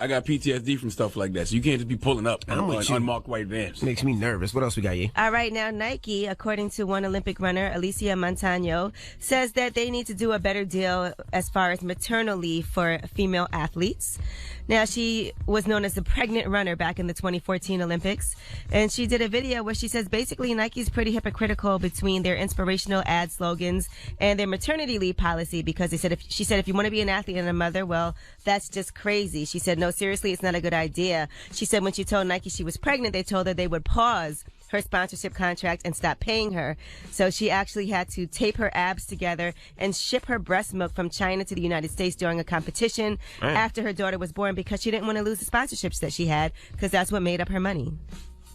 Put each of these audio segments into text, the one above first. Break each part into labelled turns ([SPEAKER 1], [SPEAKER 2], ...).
[SPEAKER 1] I got PTSD from stuff like that, so you can't just be pulling up
[SPEAKER 2] I'm
[SPEAKER 1] on
[SPEAKER 2] with you.
[SPEAKER 1] unmarked white vans.
[SPEAKER 2] Makes me nervous. What else we got, Ye?
[SPEAKER 3] All right, now Nike, according to one Olympic runner, Alicia Montano, says that they need to do a better deal as far as maternal leave for female athletes. Now, she was known as the pregnant runner back in the 2014 Olympics, and she did a video where she says basically Nike's pretty hypocritical between their inspirational ad slogans and their maternity leave policy, because she said if you want to be an athlete and a mother, well, that's just crazy. She said, no, seriously, it's not a good idea. She said when she told Nike she was pregnant, they told her they would pause her sponsorship contract and stop paying her. So she actually had to tape her abs together and ship her breast milk from China to the United States during a competition after her daughter was born, because she didn't want to lose the sponsorships that she had, because that's what made up her money.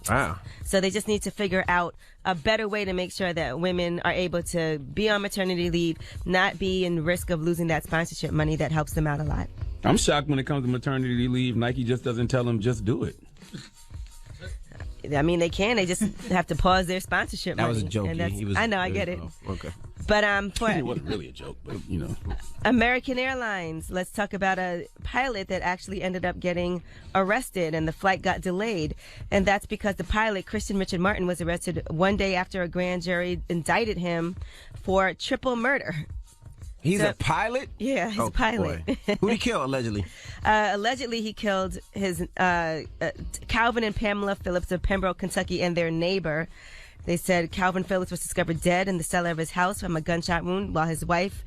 [SPEAKER 2] Wow.
[SPEAKER 3] So they just need to figure out a better way to make sure that women are able to be on maternity leave, not be in risk of losing that sponsorship money that helps them out a lot.
[SPEAKER 1] I'm shocked when it comes to maternity leave. Nike just doesn't tell them just do it.
[SPEAKER 3] I mean, they can. They just have to pause their sponsorship
[SPEAKER 2] That
[SPEAKER 3] money.
[SPEAKER 2] was a joke.
[SPEAKER 3] And that's- I know, I get it.
[SPEAKER 2] Oh, okay.
[SPEAKER 3] But for
[SPEAKER 1] It wasn't really a joke, but you know.
[SPEAKER 3] American Airlines, let's talk about a pilot that actually ended up getting arrested and the flight got delayed. And that's because the pilot, Christian Richard Martin, was arrested one day after a grand jury indicted him for triple murder.
[SPEAKER 2] He's
[SPEAKER 3] So-
[SPEAKER 2] a pilot?
[SPEAKER 3] Yeah, he's a pilot.
[SPEAKER 2] Boy. Who'd he kill, allegedly?
[SPEAKER 3] Allegedly, he killed his Calvin and Pamela Phillips of Pembroke, Kentucky, and their neighbor. They said Calvin Phillips was discovered dead in the cellar of his house from a gunshot wound, while his wife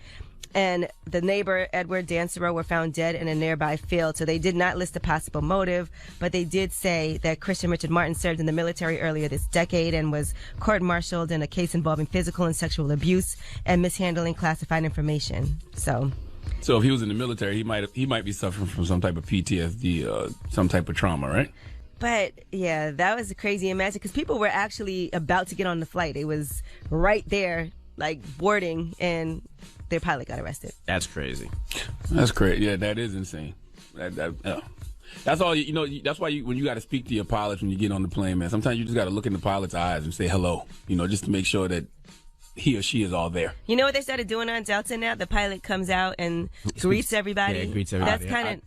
[SPEAKER 3] and the neighbor, Edward Dancero, were found dead in a nearby field. So they did not list a possible motive, but they did say that Christian Richard Martin served in the military earlier this decade and was court-martialed in a case involving physical and sexual abuse and mishandling classified information. So
[SPEAKER 1] if he was in the military, he might be suffering from some type of PTSD, some type of trauma, right?
[SPEAKER 3] But, yeah, that was crazy. Imagine, because people were actually about to get on the flight. It was right there, like, boarding, and their pilot got arrested.
[SPEAKER 2] That's crazy.
[SPEAKER 1] That's crazy. Yeah, that is insane. That's all. You know, that's why when you got to speak to your pilots when you get on the plane, man. Sometimes you just got to look in the pilot's eyes and say hello. You know, just to make sure that he or she is all there.
[SPEAKER 3] You know what they started doing on Delta now? The pilot comes out and greets everybody.
[SPEAKER 2] Yeah, greets everybody.
[SPEAKER 3] That's kind of...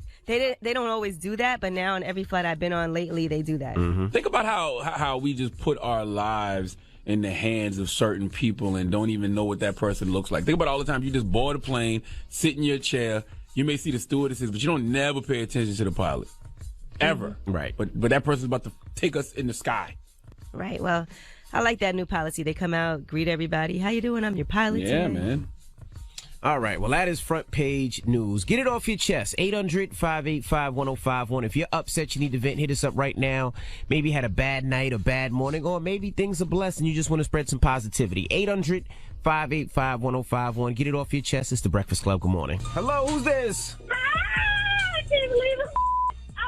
[SPEAKER 3] They don't always do that, but now on every flight I've been on lately, they do that.
[SPEAKER 2] Mm-hmm.
[SPEAKER 1] Think about how we just put our lives in the hands of certain people and don't even know what that person looks like. Think about all the time you just board a plane, sit in your chair. You may see the stewardesses, but you don't never pay attention to the pilot. Ever.
[SPEAKER 2] Mm-hmm. Right.
[SPEAKER 1] But that person's about to take us in the sky.
[SPEAKER 3] Right. Well, I like that new policy. They come out, greet everybody. How you doing? I'm your pilot
[SPEAKER 1] Yeah,
[SPEAKER 3] today.
[SPEAKER 1] man.
[SPEAKER 2] All right. Well, that is front page news. Get it off your chest. 800-585-1051. If you're upset, you need to vent, hit us up right now. Maybe you had a bad night or bad morning, or maybe things are blessed and you just want to spread some positivity. 800-585-1051. Get it off your chest. It's the Breakfast Club. Good morning. Hello, who's this?
[SPEAKER 4] I can't believe it.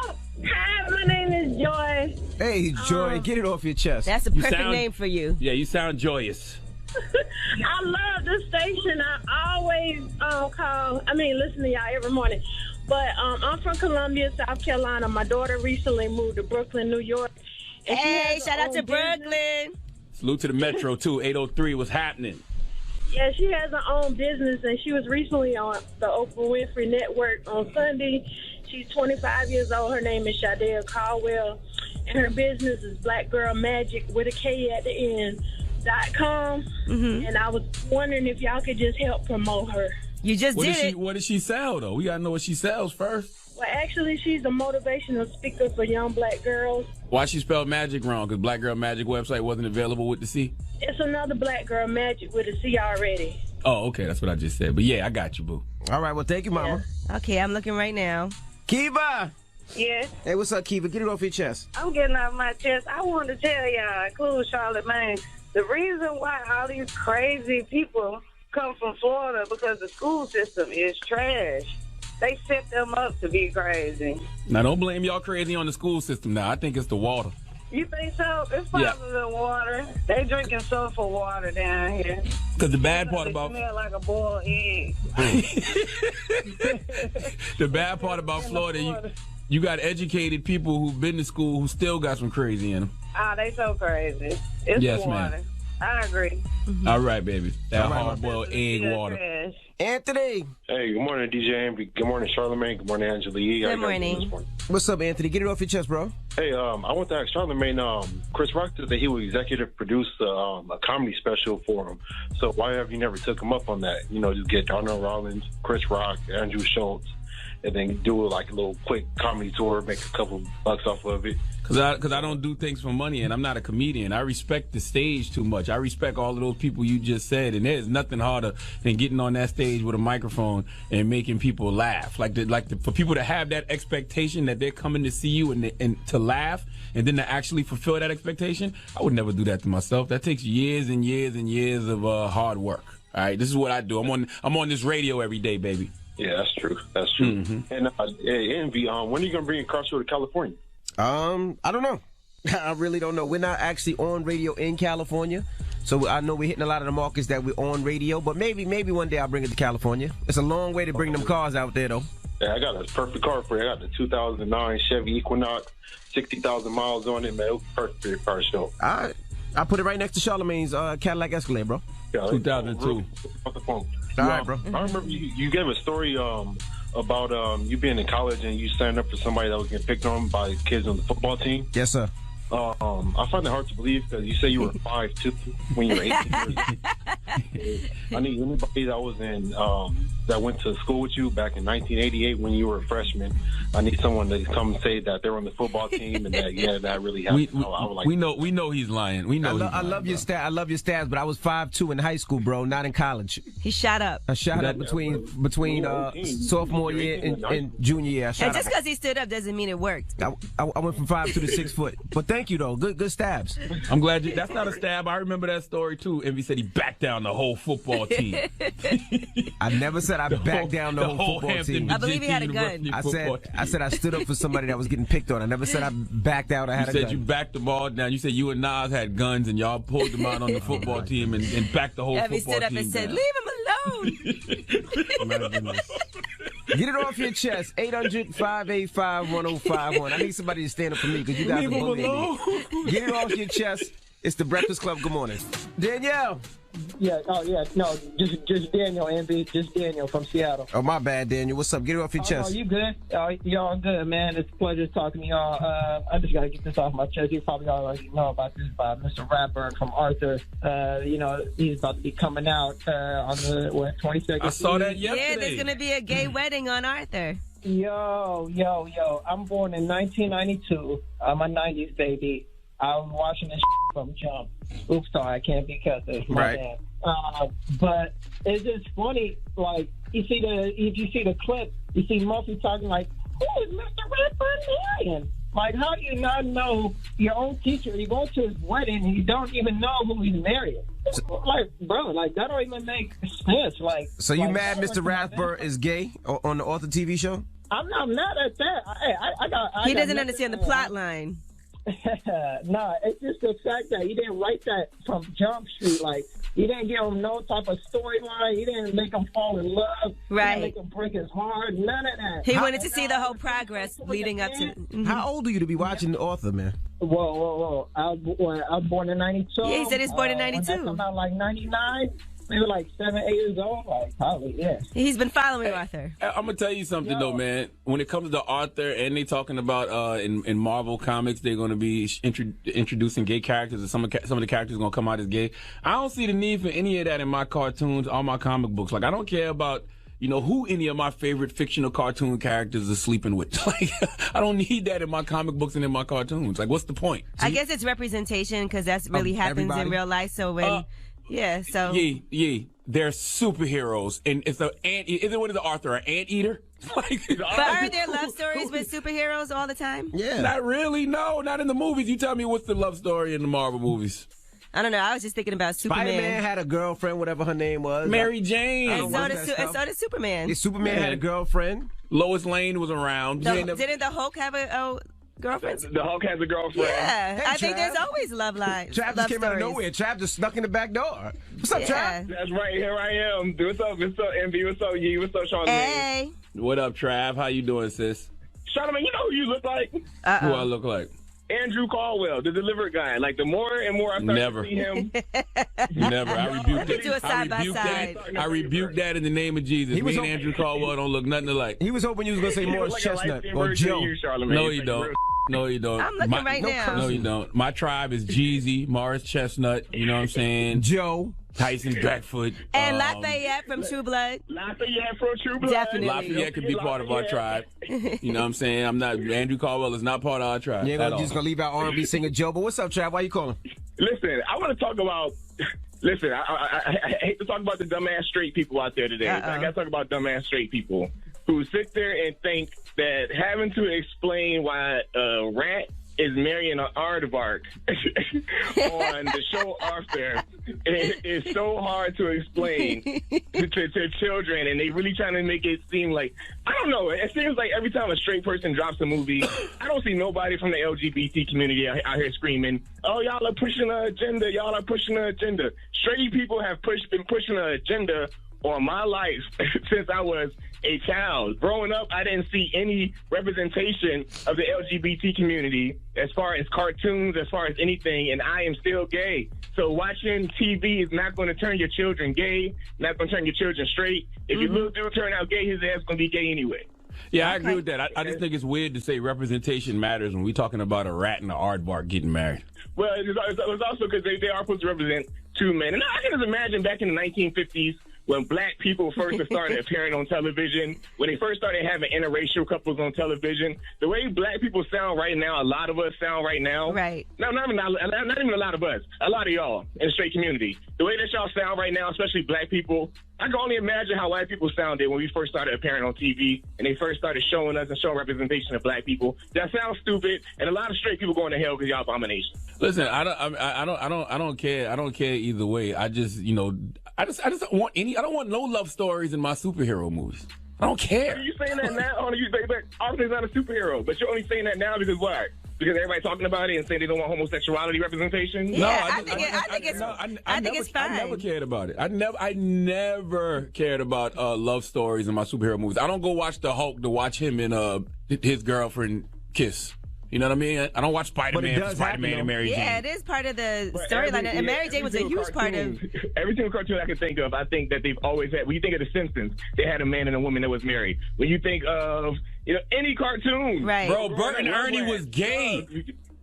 [SPEAKER 4] Oh, hi, my name is Joy.
[SPEAKER 2] Hey, Joy. Get it off your chest.
[SPEAKER 3] That's a perfect name for you.
[SPEAKER 1] Yeah, you sound joyous.
[SPEAKER 4] I love this station. I always listen to y'all every morning. But I'm from Columbia, South Carolina. My daughter recently moved to Brooklyn, New York. And she
[SPEAKER 3] Hey,
[SPEAKER 4] has
[SPEAKER 3] shout
[SPEAKER 4] her
[SPEAKER 3] out to
[SPEAKER 4] own business.
[SPEAKER 3] Brooklyn.
[SPEAKER 1] Salute to the Metro, too. 803, what's happening?
[SPEAKER 4] Yeah, she has her own business, and she was recently on the Oprah Winfrey Network on Sunday. She's 25 years old. Her name is Shadea Caldwell, and her business is Black Girl Magic with a K at the end. .com, and I was wondering if y'all could just help promote her.
[SPEAKER 3] You just did it.
[SPEAKER 1] What does she sell, though? We got to know what she sells first.
[SPEAKER 4] Well, actually, she's a motivational speaker for young black girls.
[SPEAKER 1] Why she spelled magic wrong? Because Black Girl Magic website wasn't available with the C?
[SPEAKER 4] It's another Black Girl Magic with a C already.
[SPEAKER 1] Oh, okay. That's what I just said. But, yeah, I got you, boo.
[SPEAKER 2] All right. Well, thank you, Mama.
[SPEAKER 3] Okay, I'm looking right now.
[SPEAKER 2] Kiva.
[SPEAKER 5] Yeah,
[SPEAKER 2] Hey, what's up, Kiva? Get it off your chest.
[SPEAKER 5] I'm getting off my chest. I wanted to tell y'all, including Charlotte Maine, the reason why all these crazy people come from Florida because the school system is trash. They set them up to be crazy.
[SPEAKER 1] Now, don't blame y'all crazy on the school system now. I think it's the water.
[SPEAKER 5] You think so? It's probably the water. They drinking sulfur water down here.
[SPEAKER 1] Because the bad part
[SPEAKER 5] They
[SPEAKER 1] about
[SPEAKER 5] smell like a boiled egg.
[SPEAKER 1] the bad part about Florida, you got educated people who've been to school who still got some crazy in them.
[SPEAKER 5] Ah, they so crazy. It's
[SPEAKER 1] Yes,
[SPEAKER 5] the water.
[SPEAKER 1] ma'am.
[SPEAKER 5] I agree.
[SPEAKER 1] All right, baby. That
[SPEAKER 2] All right,
[SPEAKER 1] hard-boiled egg
[SPEAKER 5] Yeah,
[SPEAKER 1] water.
[SPEAKER 5] trash.
[SPEAKER 2] Anthony.
[SPEAKER 6] Hey, good morning, DJ Amber. Good morning, Charlamagne. Good morning, Angela Yee.
[SPEAKER 3] Good morning.
[SPEAKER 2] What's up, Anthony? Get it off your chest, bro.
[SPEAKER 6] Hey, I want to ask Charlamagne. Chris Rock said that he would executive produce a comedy special for him. So why have you never took him up on that? You know, just get Darnell Rollins, Chris Rock, Andrew Schultz, and then do like a little quick comedy tour, make a couple bucks off of it.
[SPEAKER 1] Because I don't do things for money, and I'm not a comedian. I respect the stage too much. I respect all of those people you just said, and there's nothing harder than getting on that stage with a microphone and making people laugh. For people to have that expectation that they're coming to see you and to laugh, and then to actually fulfill that expectation, I would never do that to myself. That takes years and years and years of hard work. All right, this is what I do. I'm on this radio every day, baby.
[SPEAKER 6] Yeah, that's true. That's true. Mm-hmm. And Envy, when are you gonna bring a car show to California?
[SPEAKER 2] I don't know. I really don't know. We're not actually on radio in California, so I know we're hitting a lot of the markets that we're on radio. But maybe one day I'll bring it to California. It's a long way to bring them cars out there, though.
[SPEAKER 6] Yeah, I got a perfect car for you. I got the 2009 Chevy Equinox, 60,000 miles on it, man. It was perfect for your car show.
[SPEAKER 2] I put it right next to Charlamagne's Cadillac Escalade, bro.
[SPEAKER 6] Yeah,
[SPEAKER 1] 2002.
[SPEAKER 6] Off the phone.
[SPEAKER 2] All right, bro.
[SPEAKER 6] I remember you gave a story about you being in college and you signed up for somebody that was getting picked on by kids on the football team.
[SPEAKER 2] Yes, sir.
[SPEAKER 6] I find it hard to believe because you say you were 5'2" when you were 18 years old. I need anybody that was in that went to school with you back in 1988 when you were a freshman. I need someone to come and say that they're on the football team and that that really happened.
[SPEAKER 1] We know he's lying. We know.
[SPEAKER 2] I love your stats. I love your stats, but I was 5'2" in high school, bro. Not in college.
[SPEAKER 3] He shot up.
[SPEAKER 2] I shot up between sophomore year and junior year.
[SPEAKER 3] And just because he stood up doesn't mean it worked.
[SPEAKER 2] I went from 5'2" to 6 foot. But thank you though. Good stabs.
[SPEAKER 1] I'm glad that's not a stab. I remember that story too. Envy said he backed down the whole football team.
[SPEAKER 2] I never said I backed down the whole football
[SPEAKER 1] Hampton
[SPEAKER 2] team.
[SPEAKER 3] I believe he had a gun.
[SPEAKER 2] I said I stood up for somebody that was getting picked on. I never said I backed out. I had a gun.
[SPEAKER 1] You said you backed them all down. You said you and Nas had guns and y'all pulled them out on the football team and backed the whole football team.
[SPEAKER 3] He stood up and said, "Leave him alone."
[SPEAKER 2] Get it off your chest. 800-585-1051. I need somebody to stand up for me because you guys are bullying me. Get it off your chest. It's the Breakfast Club. Good morning. Danielle.
[SPEAKER 7] Yeah, no, just Daniel, MB, just Daniel from Seattle.
[SPEAKER 2] Oh, my bad, Daniel. What's up? Get it off your chest.
[SPEAKER 7] Oh, you good? Y'all good, man. It's a pleasure talking to y'all. I just got to get this off my chest. You probably already know about this by Mr. Ratburn from Arthur. He's about to be coming out on the 22nd.
[SPEAKER 1] I saw that yesterday.
[SPEAKER 3] Yeah, there's going to be a gay wedding on Arthur.
[SPEAKER 7] Yo. I'm born in 1992. I'm a 90s baby. I was watching this from jump. Oops, sorry, I can't be cussed. It's my bad. But it's just funny, like, if you see the clip, you see Murphy talking like, who is Mr. Redford marrying? Like, how do you not know your own teacher? You go to his wedding and you don't even know who he's marrying. Like, bro, like, that don't even make sense. Like,
[SPEAKER 2] so you mad Mr. Rathburn is gay on the Author TV show?
[SPEAKER 7] I'm not mad at that.
[SPEAKER 3] He doesn't understand the plot line.
[SPEAKER 7] Nah, it's just the fact that he didn't write that from Jump Street. Like, he didn't give him no type of storyline. He didn't make him fall in love.
[SPEAKER 3] Right.
[SPEAKER 7] He didn't make him break his heart. None of that.
[SPEAKER 3] He wanted to see the whole progress leading up to. Mm-hmm.
[SPEAKER 2] How old are you to be watching the Author, man?
[SPEAKER 7] Whoa. I was born in 92.
[SPEAKER 3] Yeah, he said he's born in 92.
[SPEAKER 7] I'm about like 99. Maybe like 7, 8 years old. Like, probably, yeah.
[SPEAKER 3] He's been following Arthur.
[SPEAKER 1] I'm going to tell you something, though, man. When it comes to Arthur, and they talking about in Marvel Comics, they're going to be introducing gay characters, and some of the characters are going to come out as gay. I don't see the need for any of that in my cartoons or my comic books. Like, I don't care about, who any of my favorite fictional cartoon characters are sleeping with. Like, I don't need that in my comic books and in my cartoons. Like, what's the point?
[SPEAKER 3] I guess it's representation because that's really happens
[SPEAKER 2] everybody?
[SPEAKER 3] in real life. So when... Yeah, so...
[SPEAKER 1] Yeah, they're superheroes. And it's what is Arthur, an anteater? Like,
[SPEAKER 3] but aren't there love stories with superheroes all the time?
[SPEAKER 2] Yeah.
[SPEAKER 1] Not really, no. Not in the movies. You tell me what's the love story in the Marvel movies.
[SPEAKER 3] I don't know. I was just thinking about Superman.
[SPEAKER 2] Spider-Man had a girlfriend, whatever her name was.
[SPEAKER 1] Mary Jane.
[SPEAKER 3] And so did Superman.
[SPEAKER 2] Yeah, Superman had a girlfriend.
[SPEAKER 1] Lois Lane was around.
[SPEAKER 3] Didn't the Hulk have a girlfriend?
[SPEAKER 6] The Hulk has a girlfriend.
[SPEAKER 3] Yeah.
[SPEAKER 2] Hey,
[SPEAKER 3] I think
[SPEAKER 2] Trav.
[SPEAKER 3] there's always love lines.
[SPEAKER 2] Trav just came out of nowhere. Trav just snuck in the back door. What's up, Trav?
[SPEAKER 6] That's right. Here I am. What's up, MB? What's up, Yee? What's up, Charlamagne?
[SPEAKER 3] Hey.
[SPEAKER 1] What up, Trav? How you doing, sis?
[SPEAKER 6] Charlamagne, you know who you look like?
[SPEAKER 1] Who I look like?
[SPEAKER 8] Andrew Caldwell, the delivery guy. Like, the more and more I start to see him.
[SPEAKER 1] Never. I rebuke
[SPEAKER 3] We could do a
[SPEAKER 1] that.
[SPEAKER 3] side-by-side.
[SPEAKER 1] I rebuke that in the name of Jesus. Me and Andrew Caldwell don't look nothing alike.
[SPEAKER 2] He was hoping you was going to say Morris
[SPEAKER 8] like
[SPEAKER 2] Chestnut or Joe.
[SPEAKER 1] No, you don't. No, you don't.
[SPEAKER 3] I'm looking right now.
[SPEAKER 1] No, you don't. My tribe is Jeezy, Morris Chestnut, you know what I'm saying?
[SPEAKER 2] Joe.
[SPEAKER 1] Tyson Blackfoot.
[SPEAKER 3] And Lafayette from True Blood.
[SPEAKER 8] Lafayette from True Blood.
[SPEAKER 3] Definitely.
[SPEAKER 1] Lafayette could be part of our tribe. You know what I'm saying? Andrew Caldwell is not part of our tribe.
[SPEAKER 2] Yeah, we're just going to leave out R&B singer Joe. But what's up, Trav? Why you calling?
[SPEAKER 8] Listen, I want to talk about. Listen, I hate to talk about the dumbass straight people out there today. I got to talk about dumbass straight people who sit there and think that having to explain why a rat is marrying an aardvark on the show Arthur is so hard to explain to children, and they really trying to make it seem like, I don't know, it seems like every time a straight person drops a movie, I don't see nobody from the LGBT community out here screaming, oh, y'all are pushing an agenda, y'all are pushing an agenda. Straight people have been pushing an agenda on my life since I was a child. Growing up, I didn't see any representation of the LGBT community as far as cartoons, as far as anything, and I am still gay. So watching TV is not going to turn your children gay, not going to turn your children straight. If your little dude turn out gay, his ass going to be gay anyway.
[SPEAKER 1] Yeah, I agree with that. I just think it's weird to say representation matters when we're talking about a rat and an aardvark getting married.
[SPEAKER 8] Well, it's also because they are supposed to represent two men. And I can just imagine back in the 1950s, when black people first started appearing on television, when they first started having interracial couples on television, the way black people sound right now, a lot of us sound right now.
[SPEAKER 3] Right.
[SPEAKER 8] No, not even a lot of us. A lot of y'all in the straight community. The way that y'all sound right now, especially black people, I can only imagine how white people sounded when we first started appearing on TV and they first started showing us and showing representation of black people. That sounds stupid, and a lot of straight people going to hell because y'all abominations.
[SPEAKER 1] Listen, I don't care. I don't care either way. I just don't want I don't want no love stories in my superhero movies. I don't care.
[SPEAKER 8] Are you saying that now? Obviously, he's not a superhero, but you're only saying that now because what? Because everybody's talking about it and saying they don't want homosexuality representation?
[SPEAKER 3] Yeah, I think it's fine.
[SPEAKER 1] I never cared about it. I never cared about love stories in my superhero movies. I don't go watch the Hulk to watch him and his girlfriend kiss. You know what I mean? I don't watch Spider-Man and Mary Jane.
[SPEAKER 3] Yeah, it is part of the storyline. And Mary Jane was a huge part of...
[SPEAKER 8] Every single cartoon I can think of, I think that they've always had... When you think of The Simpsons, they had a man and a woman that was married. When you think of, any cartoon...
[SPEAKER 3] Right.
[SPEAKER 1] Bro, Bert and Ernie was gay.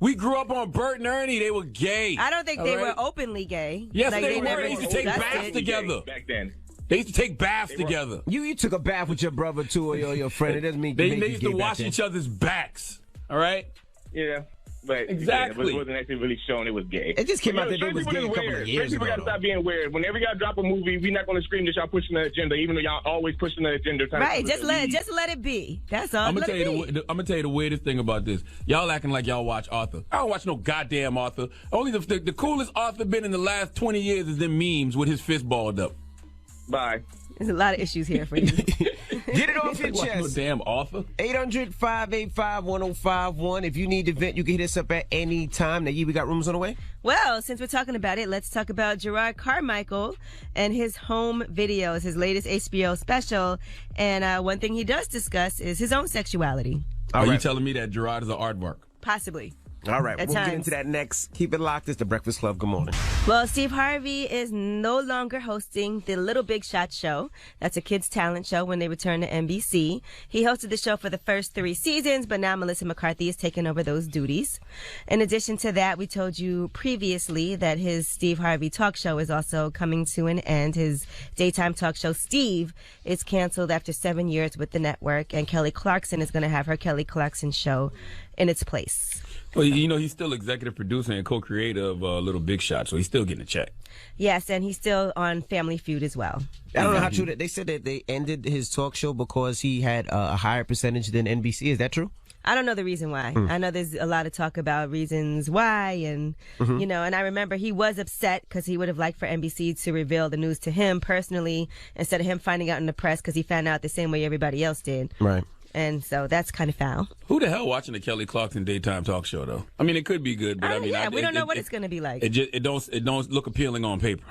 [SPEAKER 1] We grew up on Bert and Ernie. They were gay.
[SPEAKER 3] I don't think they were openly gay.
[SPEAKER 1] Yes, they were. They used to take baths together.
[SPEAKER 8] Back then.
[SPEAKER 1] They used to take baths together.
[SPEAKER 2] You took a bath with your brother, too, or your friend. It doesn't mean
[SPEAKER 1] they used to wash each other's backs. All right?
[SPEAKER 8] Yeah. But
[SPEAKER 1] exactly,
[SPEAKER 8] yeah, it wasn't actually really shown it was gay.
[SPEAKER 2] It just came out that they was gay a couple of years ago.
[SPEAKER 8] People got to stop being weird. Whenever y'all drop a movie, we're not going to scream that y'all pushing the agenda, even though y'all always pushing the agenda.
[SPEAKER 3] Right, just let it be. That's all.
[SPEAKER 1] I'm gonna tell you the weirdest thing about this. Y'all acting like y'all watch Arthur. I don't watch no goddamn Arthur. Only the coolest Arthur been in the last 20 years is them memes with his fist balled up.
[SPEAKER 8] Bye.
[SPEAKER 3] There's a lot of issues here for you.
[SPEAKER 2] Get it off your chest.
[SPEAKER 1] No damn Arthur.
[SPEAKER 2] 800-585-1051. If you need to vent, you can hit us up at any time. Now, we got rumors on the way?
[SPEAKER 3] Well, since we're talking about it, let's talk about Gerard Carmichael and his home videos, his latest HBO special. And one thing he does discuss is his own sexuality.
[SPEAKER 1] Are you telling me that Gerard is an aardvark?
[SPEAKER 3] Possibly.
[SPEAKER 2] All right,
[SPEAKER 3] At
[SPEAKER 2] we'll
[SPEAKER 3] times.
[SPEAKER 2] get into that next. Keep it locked. It's The Breakfast Club. Good morning.
[SPEAKER 3] Well, Steve Harvey is no longer hosting the Little Big Shot show. That's a kids' talent show when they return to NBC. He hosted the show for the first 3 seasons, but now Melissa McCarthy is taking over those duties. In addition to that, we told you previously that his Steve Harvey talk show is also coming to an end. His daytime talk show, Steve, is canceled after 7 years with the network, and Kelly Clarkson is going to have her Kelly Clarkson show in its place.
[SPEAKER 1] Well, he's still executive producer and co-creator of Little Big Shot, so he's still getting a check.
[SPEAKER 3] Yes, and he's still on Family Feud as well.
[SPEAKER 2] I don't know how true that. They said that they ended his talk show because he had a higher percentage than NBC. Is that true?
[SPEAKER 3] I don't know the reason why. I know there's a lot of talk about reasons why, and and I remember he was upset because he would have liked for NBC to reveal the news to him personally instead of him finding out in the press, because he found out the same way everybody else did.
[SPEAKER 2] Right.
[SPEAKER 3] And so that's kind of foul.
[SPEAKER 1] Who the hell watching the Kelly Clarkson daytime talk show, though? I mean, it could be good, but
[SPEAKER 3] we don't know what it's going to be like.
[SPEAKER 1] It don't look appealing on paper.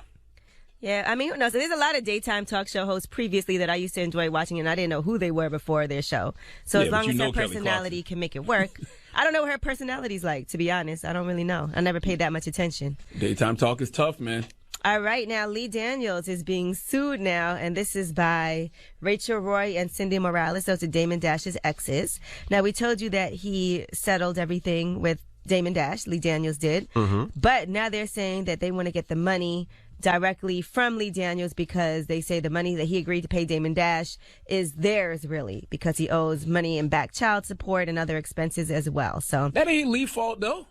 [SPEAKER 3] Yeah, I mean, who knows? There's a lot of daytime talk show hosts previously that I used to enjoy watching, and I didn't know who they were before their show. So as long as her personality can make it work. I don't know what her personality's like, to be honest. I don't really know. I never paid that much attention.
[SPEAKER 1] Daytime talk is tough, man.
[SPEAKER 3] All right, now Lee Daniels is being sued now, and this is by Rachel Roy and Cindy Morales. Those are Damon Dash's exes. Now, we told you that he settled everything with Damon Dash. Lee Daniels did. But now they're saying that they want to get the money directly from Lee Daniels because they say the money that he agreed to pay Damon Dash is theirs, really, because he owes money in back child support and other expenses as well. So
[SPEAKER 1] that ain't Lee's fault, though.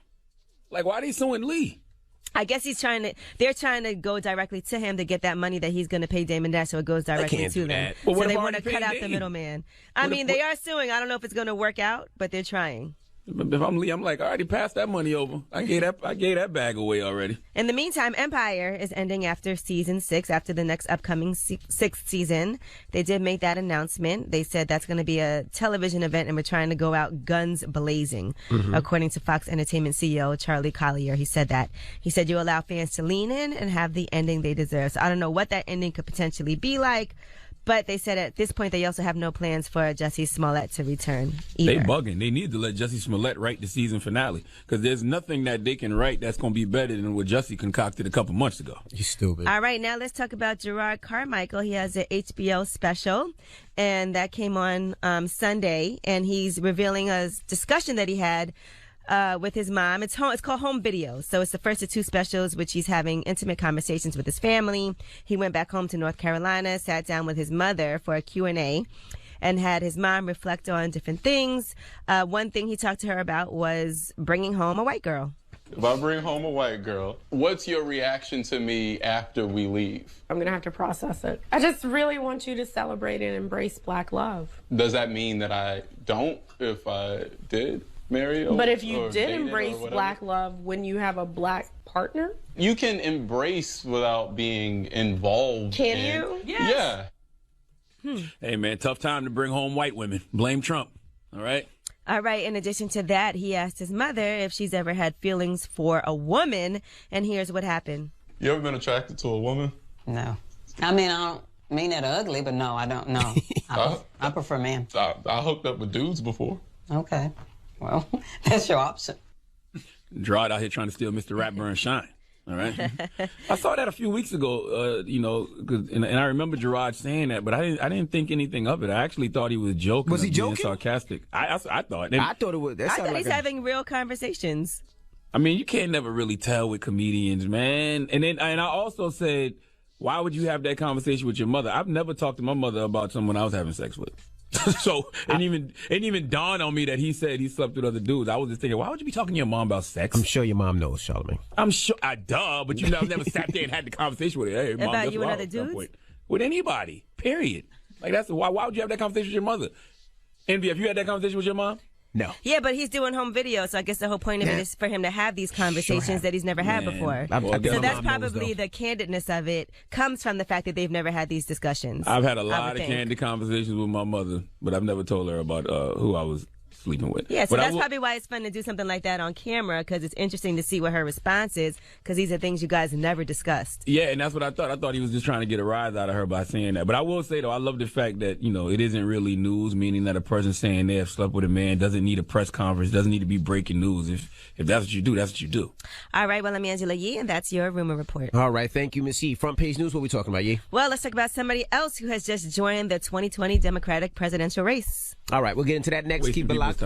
[SPEAKER 1] Like, why are they suing Lee?
[SPEAKER 3] I guess they're trying to go directly to him to get that money that he's going to pay Damon Dash, so it goes directly to them.
[SPEAKER 1] Well,
[SPEAKER 3] so they want to cut out the middleman. I mean, they are suing. I don't know if it's going to work out, but they're trying.
[SPEAKER 1] If I'm Lee, I'm like, I already passed that money over. I gave that bag away already.
[SPEAKER 3] In the meantime, Empire is ending after season 6, after the next upcoming 6th season. They did make that announcement. They said that's going to be a television event, and we're trying to go out guns blazing, according to Fox Entertainment CEO Charlie Collier. He said that. He said you allow fans to lean in and have the ending they deserve. So I don't know what that ending could potentially be like. But they said at this point they also have no plans for Jussie Smollett to return either.
[SPEAKER 1] They bugging. They need to let Jussie Smollett write the season finale because there's nothing that they can write that's going to be better than what Jussie concocted a couple months ago.
[SPEAKER 2] You stupid.
[SPEAKER 3] All right, now let's talk about Gerard Carmichael. He has an HBO special, and that came on Sunday, and he's revealing a discussion that he had with his mom. It's called Home Video. So it's the first of 2 specials, which he's having intimate conversations with his family. He went back home to North Carolina, sat down with his mother for a Q&A, and had his mom reflect on different things. One thing he talked to her about was bringing home a white girl.
[SPEAKER 9] If I bring home a white girl, what's your reaction to me after we leave?
[SPEAKER 10] I'm going to have to process it. I just really want you to celebrate and embrace Black love.
[SPEAKER 9] Does that mean that I don't if I did? Marry
[SPEAKER 10] but if you did embrace Black love when you have a Black partner?
[SPEAKER 9] You can embrace without being involved.
[SPEAKER 10] Can you?
[SPEAKER 3] Yes.
[SPEAKER 9] Yeah.
[SPEAKER 1] Hey, man, tough time to bring home white women. Blame Trump. All right?
[SPEAKER 3] All right. In addition to that, he asked his mother if she's ever had feelings for a woman, and here's what happened.
[SPEAKER 9] You ever been attracted to a woman?
[SPEAKER 11] No. I mean, I don't mean it ugly, but no, I don't know. I prefer men.
[SPEAKER 9] I hooked up with dudes before.
[SPEAKER 11] Okay. Well, that's your option.
[SPEAKER 1] Gerard out here trying to steal Mr. Ratburn's shine. All right. I saw that a few weeks ago, and I remember Gerard saying that, but I didn't think anything of it. I actually thought he was joking.
[SPEAKER 2] Was he joking?
[SPEAKER 1] Being sarcastic. I thought.
[SPEAKER 2] I thought it was.
[SPEAKER 3] I thought he's having real conversations.
[SPEAKER 1] I mean, you can't never really tell with comedians, man. And I also said, why would you have that conversation with your mother? I've never talked to my mother about someone I was having sex with. So it didn't even dawn on me that he said he slept with other dudes. I was just thinking, why would you be talking to your mom about sex?
[SPEAKER 2] I'm sure your mom knows, Charlamagne.
[SPEAKER 1] I'm sure, but you never sat there and had the conversation with her. Hey, mom,
[SPEAKER 3] about you and other dudes?
[SPEAKER 1] With anybody, period. Like that's why would you have that conversation with your mother? Envy, have you had that conversation with your mom?
[SPEAKER 2] No.
[SPEAKER 3] Yeah, but he's doing home video, so I guess the whole point of it is for him to have these conversations that he's never had before. So that's probably the candidness of it comes from the fact that they've never had these discussions.
[SPEAKER 1] I've had a lot of candid conversations with my mother, but I've never told her about who I was sleeping with.
[SPEAKER 3] Yeah, so that's probably why it's fun to do something like that on camera, because it's interesting to see what her response is, because these are things you guys never discussed.
[SPEAKER 1] Yeah, and that's what I thought. I thought he was just trying to get a rise out of her by saying that. But I will say, though, I love the fact that, it isn't really news, meaning that a person saying they have slept with a man doesn't need a press conference, doesn't need to be breaking news. If that's what you do, that's what you do.
[SPEAKER 3] All right, well, I'm Angela Yee, and that's your Rumor Report.
[SPEAKER 2] All right, thank you, Miss Yee. Front page news, what are we talking about, Yee?
[SPEAKER 3] Well, let's talk about somebody else who has just joined the 2020 Democratic presidential race.
[SPEAKER 2] All right, we'll get into that next. Keep it locked.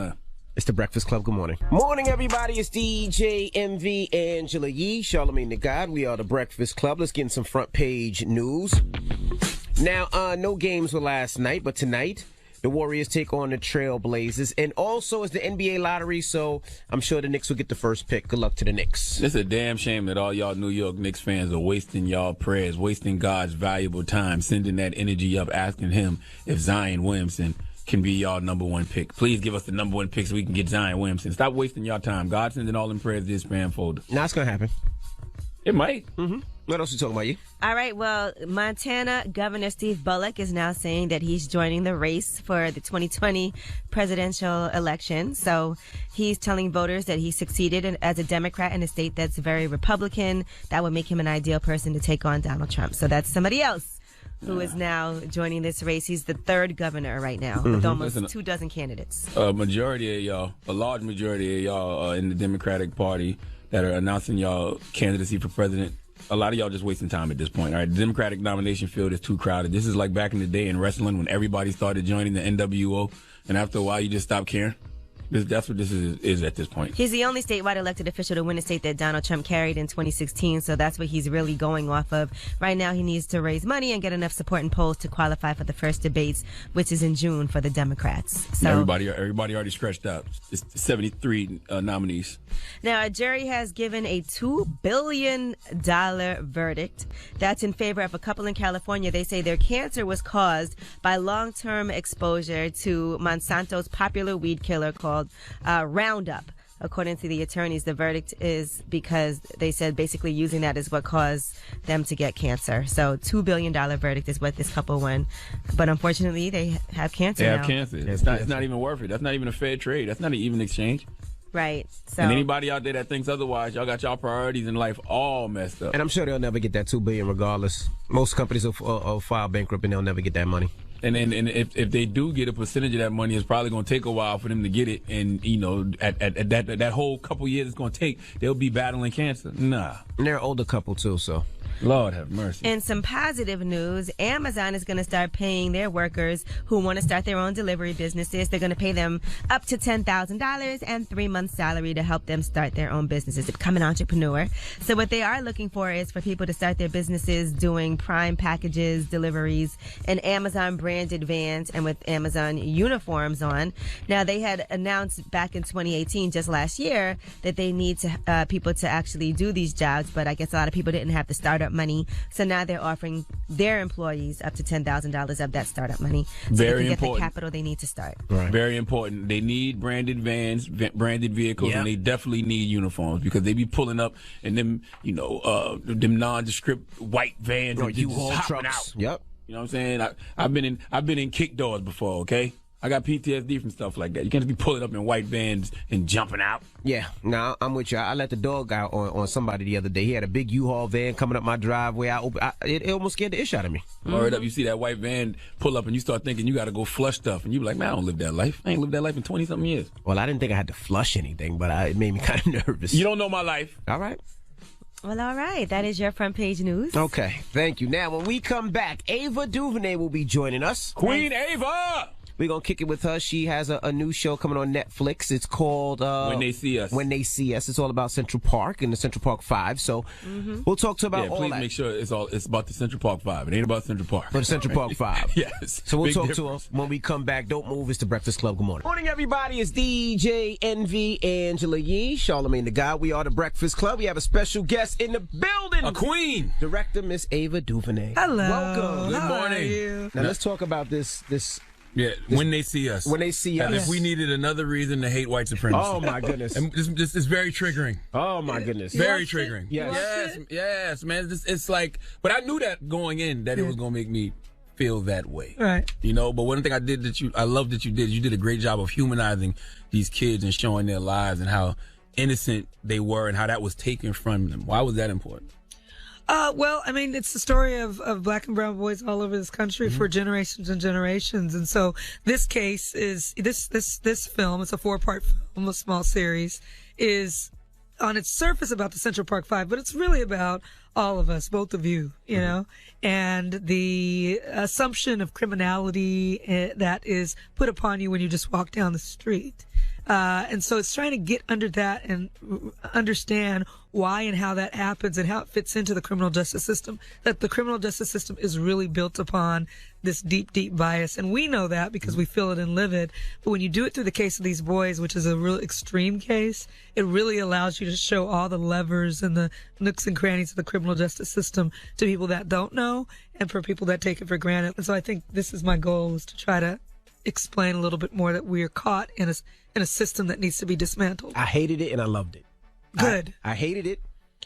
[SPEAKER 2] It's the Breakfast Club. Good morning. Morning, everybody. It's DJ MV Angela Yee, Charlamagne the God. We are the Breakfast Club. Let's get in some front page news. Now, no games were last night, but tonight, the Warriors take on the Trailblazers. And also, it's the NBA lottery, so I'm sure the Knicks will get the first pick. Good luck to the Knicks.
[SPEAKER 1] It's a damn shame that all y'all New York Knicks fans are wasting y'all prayers, wasting God's valuable time, sending that energy up, asking him if Zion Williamson can be y'all number one pick. Please give us the number one pick so we can get Zion Williamson. Stop wasting y'all time. God sending all them prayers to his spam folder.
[SPEAKER 2] Now it's going to happen.
[SPEAKER 1] It might.
[SPEAKER 2] Mm-hmm. What else are you talking about, you?
[SPEAKER 3] All right, well, Montana Governor Steve Bullock is now saying that he's joining the race for the 2020 presidential election. So he's telling voters that he succeeded as a Democrat in a state that's very Republican. That would make him an ideal person to take on Donald Trump. So that's somebody else who is now joining this race. He's the third governor right now with almost 24 candidates.
[SPEAKER 1] A majority of y'all, a large majority of y'all in the Democratic Party that are announcing y'all candidacy for president, a lot of y'all just wasting time at this point. All right, the Democratic nomination field is too crowded. This is like back in the day in wrestling when everybody started joining the NWO, and after a while you just stop caring. That's what this is at this point.
[SPEAKER 3] He's the only statewide elected official to win a state that Donald Trump carried in 2016, so that's what he's really going off of. Right now, he needs to raise money and get enough support in polls to qualify for the first debates, which is in June for the Democrats. So
[SPEAKER 1] everybody already scratched out. It's 73 nominees.
[SPEAKER 3] Now, a jury has given a $2 billion verdict that's in favor of a couple in California. They say their cancer was caused by long-term exposure to Monsanto's popular weed killer called Roundup. According to the attorneys, the verdict is because they said basically using that is what caused them to get cancer. So $2 billion verdict is what this couple won. But unfortunately, they have cancer now.
[SPEAKER 1] They have cancer. It's not even worth it. That's not even a fair trade. That's not an even exchange.
[SPEAKER 3] Right. So,
[SPEAKER 1] and anybody out there that thinks otherwise, y'all got y'all priorities in life all messed up.
[SPEAKER 2] And I'm sure they'll never get that $2 billion regardless. Most companies will file bankrupt and they'll never get that money.
[SPEAKER 1] And if they do get a percentage of that money, it's probably going to take a while for them to get it. And, you know, at that whole couple years it's going to take, they'll be battling cancer. Nah.
[SPEAKER 2] And they're an older couple, too, so.
[SPEAKER 1] Lord have mercy.
[SPEAKER 3] In some positive news, Amazon is going to start paying their workers who want to start their own delivery businesses. They're going to pay them up to $10,000 and 3 months' salary to help them start their own businesses, to become an entrepreneur. So what they are looking for is for people to start their businesses doing Prime packages, deliveries, and Amazon branded vans and with Amazon uniforms on. Now, they had announced back in 2018, just last year, that they need to people to actually do these jobs, but I guess a lot of people didn't have the startup money, so now they're offering their employees up to $10,000 of that startup money, so
[SPEAKER 1] Very
[SPEAKER 3] they can get
[SPEAKER 1] important.
[SPEAKER 3] the capital they need to start.
[SPEAKER 2] Right.
[SPEAKER 1] Very important. They need branded vans, branded vehicles, and they definitely need uniforms because they be pulling up in them, you know, them nondescript white vans and just hopping out.
[SPEAKER 2] Yep.
[SPEAKER 1] You know what I'm saying? I've been in kick doors before. Okay. I got PTSD from stuff like that. You can't just be pulling up in white vans and jumping out.
[SPEAKER 2] Yeah, no, I'm with you. I let the dog out on somebody the other day. He had a big U-Haul van coming up my driveway. It almost scared the ish out of me.
[SPEAKER 1] Word up, you see that white van pull up and you start thinking you got to go flush stuff. And you be like, man, I don't live that life. I ain't lived that life in 20-something years.
[SPEAKER 2] Well, I didn't think I had to flush anything, but it made me kind of nervous.
[SPEAKER 1] You don't know my life.
[SPEAKER 2] All right.
[SPEAKER 3] Well, all right. That is your front page news.
[SPEAKER 2] Okay, thank you. Now, when we come back, Ava DuVernay will be joining us.
[SPEAKER 1] Queen Ava!
[SPEAKER 2] We're going to kick it with her. She has a new show coming on Netflix. It's called
[SPEAKER 1] When They See Us.
[SPEAKER 2] When They See Us. It's all about Central Park and the Central Park 5. So we'll talk to her about all that.
[SPEAKER 1] Yeah, please make sure it's about the Central Park 5. It ain't about Central Park.
[SPEAKER 2] But the Central Park 5.
[SPEAKER 1] Yes.
[SPEAKER 2] So we'll
[SPEAKER 1] Big
[SPEAKER 2] talk
[SPEAKER 1] difference.
[SPEAKER 2] to her when we come back. Don't move. It's the Breakfast Club. Good morning. Morning, everybody. It's DJ Envy, Angela Yee, Charlamagne the God. We are the Breakfast Club. We have a special guest in the building.
[SPEAKER 1] A queen.
[SPEAKER 2] Director, Miss Ava DuVernay.
[SPEAKER 12] Hello.
[SPEAKER 2] Welcome.
[SPEAKER 1] Good morning.
[SPEAKER 12] How are you?
[SPEAKER 2] Now, let's talk about this.
[SPEAKER 1] Yeah, when they see us.
[SPEAKER 2] When they see us.
[SPEAKER 1] And if we needed another reason to hate white supremacy.
[SPEAKER 2] Oh, my goodness.
[SPEAKER 1] And this is very triggering.
[SPEAKER 2] Oh, my goodness.
[SPEAKER 1] Very triggering.
[SPEAKER 2] Yes.
[SPEAKER 1] Yes, man. It's like, but I knew that going in that it was going to make me feel that way.
[SPEAKER 12] Right.
[SPEAKER 1] You know, but one thing I love that you did a great job of humanizing these kids and showing their lives and how innocent they were and how that was taken from them. Why was that important?
[SPEAKER 12] Well, I mean, it's the story of black and brown boys all over this country for generations and generations. And so this case is, this film, it's a 4-part film, a small series, is on its surface about the Central Park 5, but it's really about all of us, both of you, you know, and the assumption of criminality that is put upon you when you just walk down the street. And so it's trying to get under that and understand why and how that happens and how it fits into the criminal justice system. That the criminal justice system is really built upon this deep, deep bias. And we know that because we feel it and live it. But when you do it through the case of these boys, which is a real extreme case, it really allows you to show all the levers and the nooks and crannies of the criminal justice system to people that don't know and for people that take it for granted. And so I think this is my goal, is to try to explain a little bit more that we are caught in a system that needs to be dismantled.
[SPEAKER 2] I hated it and I loved it.
[SPEAKER 12] Good.
[SPEAKER 2] I hated it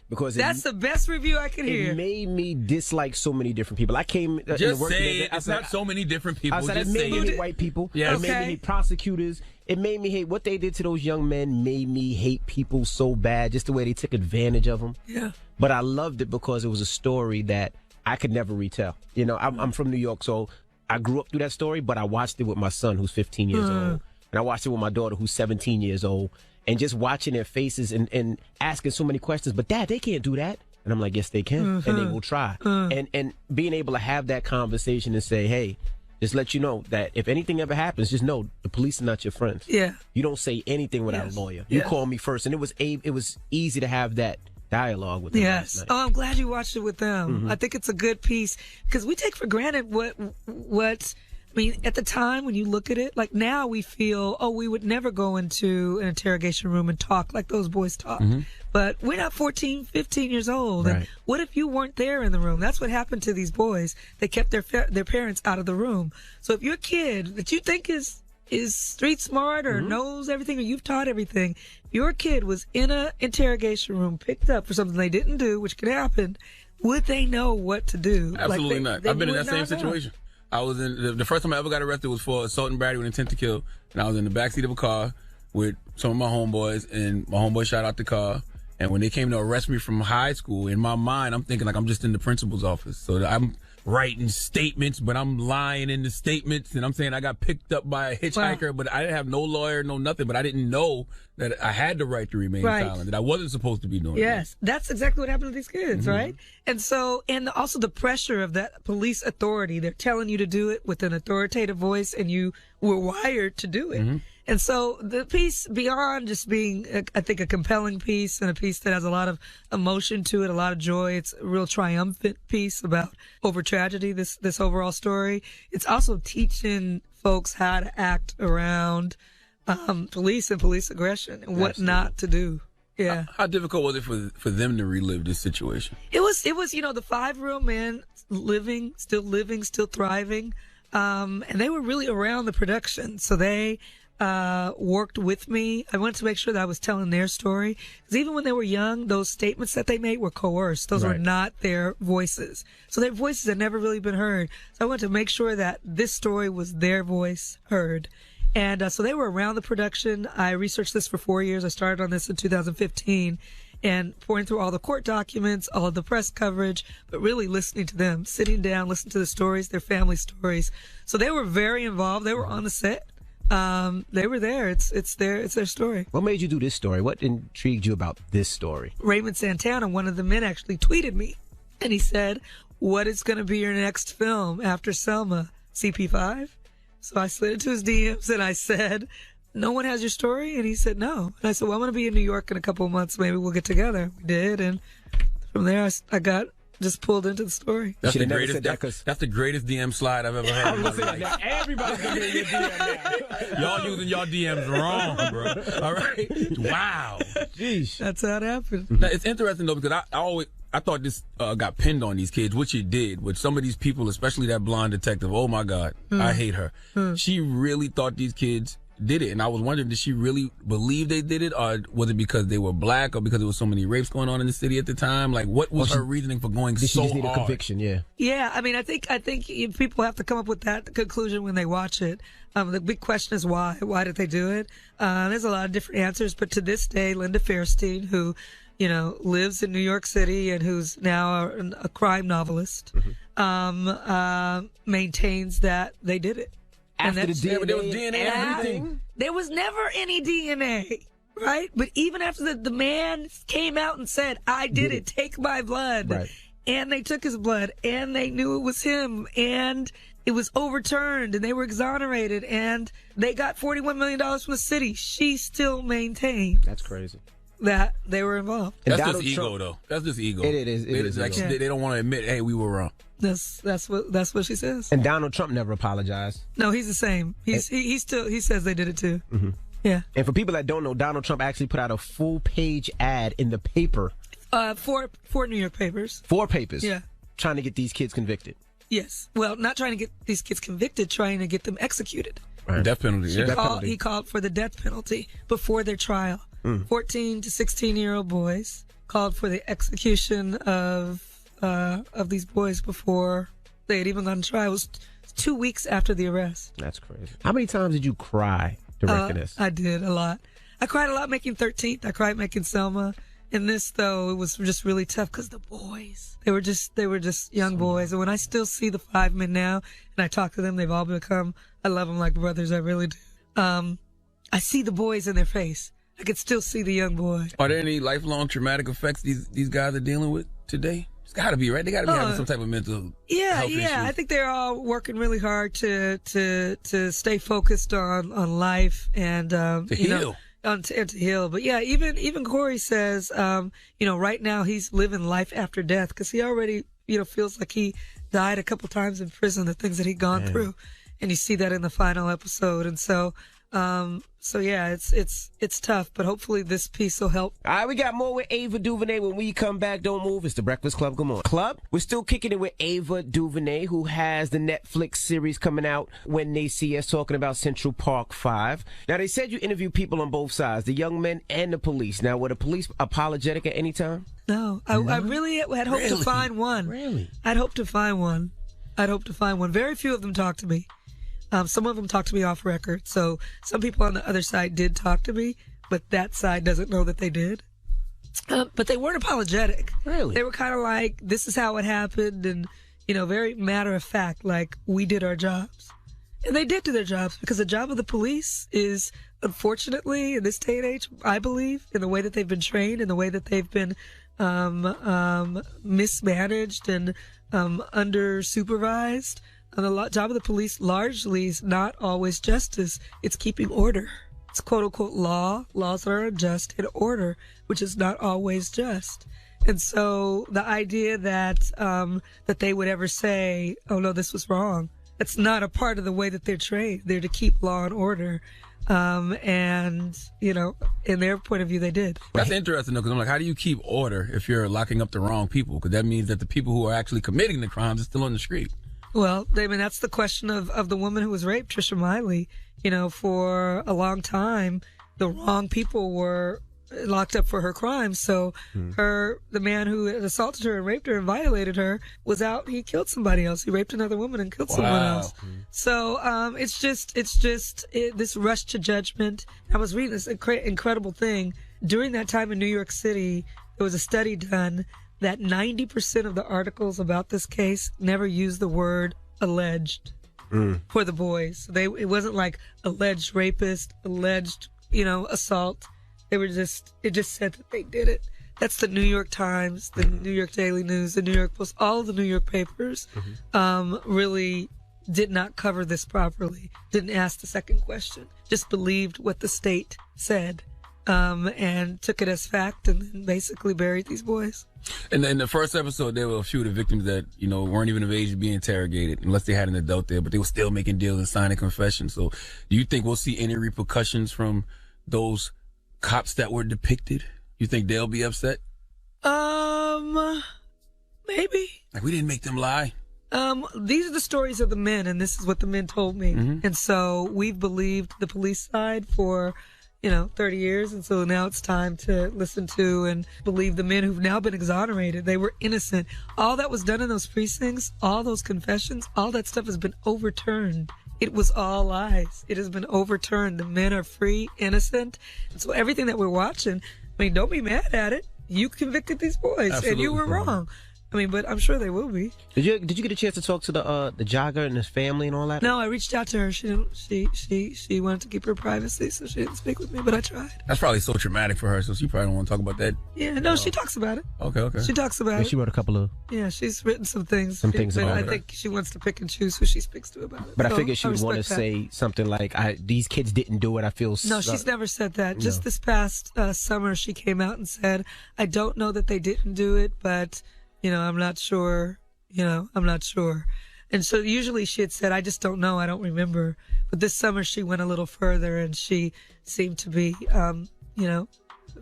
[SPEAKER 2] because
[SPEAKER 12] that's the best review I could hear.
[SPEAKER 2] It made me dislike so many different people. I came in the
[SPEAKER 1] Just
[SPEAKER 2] work
[SPEAKER 1] say
[SPEAKER 2] today,
[SPEAKER 1] it's not so many different people.
[SPEAKER 2] I said
[SPEAKER 1] Just
[SPEAKER 2] it
[SPEAKER 1] say
[SPEAKER 2] made me
[SPEAKER 1] it.
[SPEAKER 2] hate white people.
[SPEAKER 1] Yes.
[SPEAKER 2] It made me hate prosecutors. It made me hate what they did to those young men. Made me hate people so bad, just the way they took advantage of them.
[SPEAKER 12] Yeah.
[SPEAKER 2] But I loved it because it was a story that I could never retell. You know, I'm from New York, so I grew up through that story, but I watched it with my son, who's 15 years old, and I watched it with my daughter, who's 17 years old, and just watching their faces and asking so many questions. But Dad, they can't do that. And I'm like, yes, they can, and they will try. And being able to have that conversation and say, hey, just let you know that if anything ever happens, just know the police are not your friends.
[SPEAKER 12] Yeah.
[SPEAKER 2] You don't say anything without a lawyer. You call me first. And it was easy to have that dialogue with them last night.
[SPEAKER 12] Oh, I'm glad you watched it with them. I think it's a good piece because we take for granted what I mean, at the time when you look at it, like now we feel, oh, we would never go into an interrogation room and talk like those boys talk. But we're not 14, 15 years old.
[SPEAKER 2] Right.
[SPEAKER 12] And what if you weren't there in the room? That's what happened to these boys. They kept their parents out of the room. So if your kid that you think is street smart or knows everything or you've taught everything, your kid was in a interrogation room, picked up for something they didn't do, which could happen, would they know what to do?
[SPEAKER 1] Absolutely
[SPEAKER 12] not.
[SPEAKER 1] I've been in that same situation. I was in the first time I ever got arrested was for assault and battery with intent to kill, and I was in the backseat of a car with some of my homeboys, and my homeboy shot out the car. And when they came to arrest me from high school, in my mind, I'm thinking like I'm just in the principal's office. So I'm writing statements, but I'm lying in the statements, and I'm saying I got picked up by a hitchhiker, but I didn't have no lawyer, no nothing. But I didn't know that I had the right to remain silent, that I wasn't supposed to be doing
[SPEAKER 12] Yes, that's exactly what happened to these kids, right? And so, and also the pressure of that police authority. They're telling you to do it with an authoritative voice, and you were wired to do it. And so the piece, beyond just being, I think, a compelling piece and a piece that has a lot of emotion to it, a lot of joy, it's a real triumphant piece about over tragedy, this overall story. It's also teaching folks how to act around police and police aggression and what not to do. Yeah.
[SPEAKER 1] How difficult was it for them to relive this situation?
[SPEAKER 12] It was, the 5 real men still thriving. And they were really around the production. So they worked with me. I wanted to make sure that I was telling their story. Because even when they were young, those statements that they made were coerced. Those were not their voices. So their voices had never really been heard. So I wanted to make sure that this story was their voice heard. And so they were around the production. I researched this for 4 years. I started on this in 2015. And pouring through all the court documents, all of the press coverage, but really listening to them, sitting down, listening to the stories, their family stories. So they were very involved. They were on the set. They were there. It's their story.
[SPEAKER 2] What made you do this story? What intrigued you about this story?
[SPEAKER 12] Raymond Santana, one of the men, actually tweeted me, and he said, "What is going to be your next film after Selma? CP5?" So I slid into his DMs and I said, "No one has your story?" And he said, "No." And I said, "Well, I'm going to be in New York in a couple of months. Maybe we'll get together." We did. And from there, I got just pulled into the story.
[SPEAKER 1] That's the greatest. That's the greatest DM slide I've ever heard.
[SPEAKER 13] I was saying that everybody's gonna be in your DM now.
[SPEAKER 1] Y'all using y'all DMs wrong, bro. All right. Wow.
[SPEAKER 2] Jeez.
[SPEAKER 12] That's how it happened.
[SPEAKER 1] Now, it's interesting though because I thought this got pinned on these kids, which it did. With some of these people, especially that blonde detective. Oh my God, I hate her. She really thought these kids did it, and I was wondering, did she really believe they did it, or was it because they were black, or because there was so many rapes going on in the city at the time? Like, what was her reasoning for going so
[SPEAKER 2] hard? She just need
[SPEAKER 1] hard?
[SPEAKER 2] a conviction, yeah.
[SPEAKER 12] Yeah, I mean, I think people have to come up with that conclusion when they watch it. The big question is why? Why did they do it? There's a lot of different answers, but to this day, Linda Fairstein, who lives in New York City and who's now a crime novelist, maintains that they they
[SPEAKER 2] After the DNA,
[SPEAKER 1] there was DNA and everything.
[SPEAKER 12] There was never any DNA, right? But even after the man came out and said, "I did it, take my blood,"
[SPEAKER 2] right.
[SPEAKER 12] And they took his blood, and they knew it was him, and it was overturned, and they were exonerated, and they got $41 million from the city. She still maintained.
[SPEAKER 2] That's crazy.
[SPEAKER 12] That they were involved.
[SPEAKER 1] That's just ego, though. That's just ego.
[SPEAKER 2] It is.
[SPEAKER 1] Like they don't want to admit, hey, we were wrong.
[SPEAKER 12] That's what she says.
[SPEAKER 2] And Donald Trump never apologized.
[SPEAKER 12] No, he's the same. He says they did it too.
[SPEAKER 2] Mm-hmm.
[SPEAKER 12] Yeah.
[SPEAKER 2] And for people that don't know, Donald Trump actually put out a full-page ad in the paper.
[SPEAKER 12] For New York papers.
[SPEAKER 2] 4 papers.
[SPEAKER 12] Yeah.
[SPEAKER 2] Trying to get these kids convicted.
[SPEAKER 12] Yes. Well, not trying to get these kids convicted, trying to get them executed.
[SPEAKER 1] Right. Death penalty. Yeah.
[SPEAKER 12] He called for the death penalty before their trial. 14 to 16-year-old boys called for the execution of these boys before they had even gone to trial. It was 2 weeks after the arrest.
[SPEAKER 2] That's crazy. How many times did you cry directing this?
[SPEAKER 12] I did a lot. I cried a lot making 13th. I cried making Selma. In this, though, it was just really tough because the boys, they were just young boys. And when I still see the 5 men now and I talk to them, they've all become, I love them like brothers. I really do. I see the boys in their face. I could still see the young boy.
[SPEAKER 1] Are there any lifelong traumatic effects these guys are dealing with today? It's got to be, right? They got to be having some type of mental health issues.
[SPEAKER 12] I think they're all working really hard to stay focused on life and to
[SPEAKER 1] heal.
[SPEAKER 12] And to heal. But yeah, even Corey says, right now he's living life after death because he already, feels like he died a couple times in prison, the things that he'd gone through, and you see that in the final episode. And so yeah, it's tough, but hopefully this piece will help.
[SPEAKER 2] All right, we got more with Ava DuVernay when we come back. Don't move. It's the Breakfast Club. Good morning. Club, we're still kicking it with Ava DuVernay, who has the Netflix series coming out When They See Us, talking about Central Park 5. Now, they said you interview people on both sides, the young men and the police. Now, were the police apologetic at any time?
[SPEAKER 12] No. I really had hoped to find one.
[SPEAKER 2] Really?
[SPEAKER 12] I'd hoped to find one. Very few of them talked to me. Some of them talked to me off record. So some people on the other side did talk to me, but that side doesn't know that they did. But they weren't apologetic.
[SPEAKER 2] Really?
[SPEAKER 12] They were kind of like, this is how it happened. And, very matter of fact, like we did our jobs. And they did do their jobs because the job of the police is, unfortunately, in this day and age, I believe, in the way that they've been trained, in the way that they've been mismanaged and under supervised. And the job of the police largely is not always justice. It's keeping order. It's quote unquote laws that are just in order, which is not always just. And so the idea that that they would ever say, oh no, this was wrong. That's not a part of the way that they're trained. They're to keep law and order. And, in their point of view, they did.
[SPEAKER 1] That's interesting, though, because I'm like, how do you keep order if you're locking up the wrong people? Because that means that the people who are actually committing the crimes are still on the street.
[SPEAKER 12] Well, that's the question of the woman who was raped, Trisha Miley. For a long time, the wrong people were locked up for her crimes. So the man who assaulted her and raped her and violated her was out. He killed somebody else. He raped another woman and killed someone else. So it's just this rush to judgment. I was reading this incredible thing. During that time in New York City, there was a study done that 90% of the articles about this case never used the word alleged for the boys. It wasn't like alleged rapist, alleged, assault. It just said that they did it. That's the New York Times, the New York Daily News, the New York Post, all of the New York papers really did not cover this properly, didn't ask the second question, just believed what the state said. And took it as fact and then basically buried these boys.
[SPEAKER 1] And in the first episode, there were a few of the victims that, weren't even of age to be interrogated unless they had an adult there, but they were still making deals and signing confessions. So do you think we'll see any repercussions from those cops that were depicted? You think they'll be upset?
[SPEAKER 12] Maybe.
[SPEAKER 1] Like, we didn't make them lie.
[SPEAKER 12] These are the stories of the men, and this is what the men told me. And so we've believed the police side for 30 years. And so now it's time to listen to and believe the men who've now been exonerated. They were innocent. All that was done in those precincts, all those confessions, all that stuff has been overturned. It was all lies. It has been overturned. The men are free, innocent. And so everything that we're watching, don't be mad at it. You convicted these boys. Absolutely. And you were wrong. But I'm sure they will be.
[SPEAKER 2] Did you get a chance to talk to the jogger and his family and all that?
[SPEAKER 12] No, I reached out to her. She didn't. She wanted to keep her privacy, so she didn't speak with me. But I tried.
[SPEAKER 1] That's probably so traumatic for her, so she probably don't want to talk about that.
[SPEAKER 12] Yeah, no, she talks about it.
[SPEAKER 1] Okay.
[SPEAKER 12] She talks about it.
[SPEAKER 2] She wrote a couple of.
[SPEAKER 12] Yeah, she's written some things.
[SPEAKER 2] But I
[SPEAKER 12] think she wants to pick and choose who she speaks to about it.
[SPEAKER 2] But I figured she would want to say something like, "These kids didn't do it. I feel."
[SPEAKER 12] No, she's never said that. Just this past summer, she came out and said, "I don't know that they didn't do it, but." I'm not sure, I'm not sure. And so usually she had said, I just don't know, I don't remember. But this summer she went a little further and she seemed to be,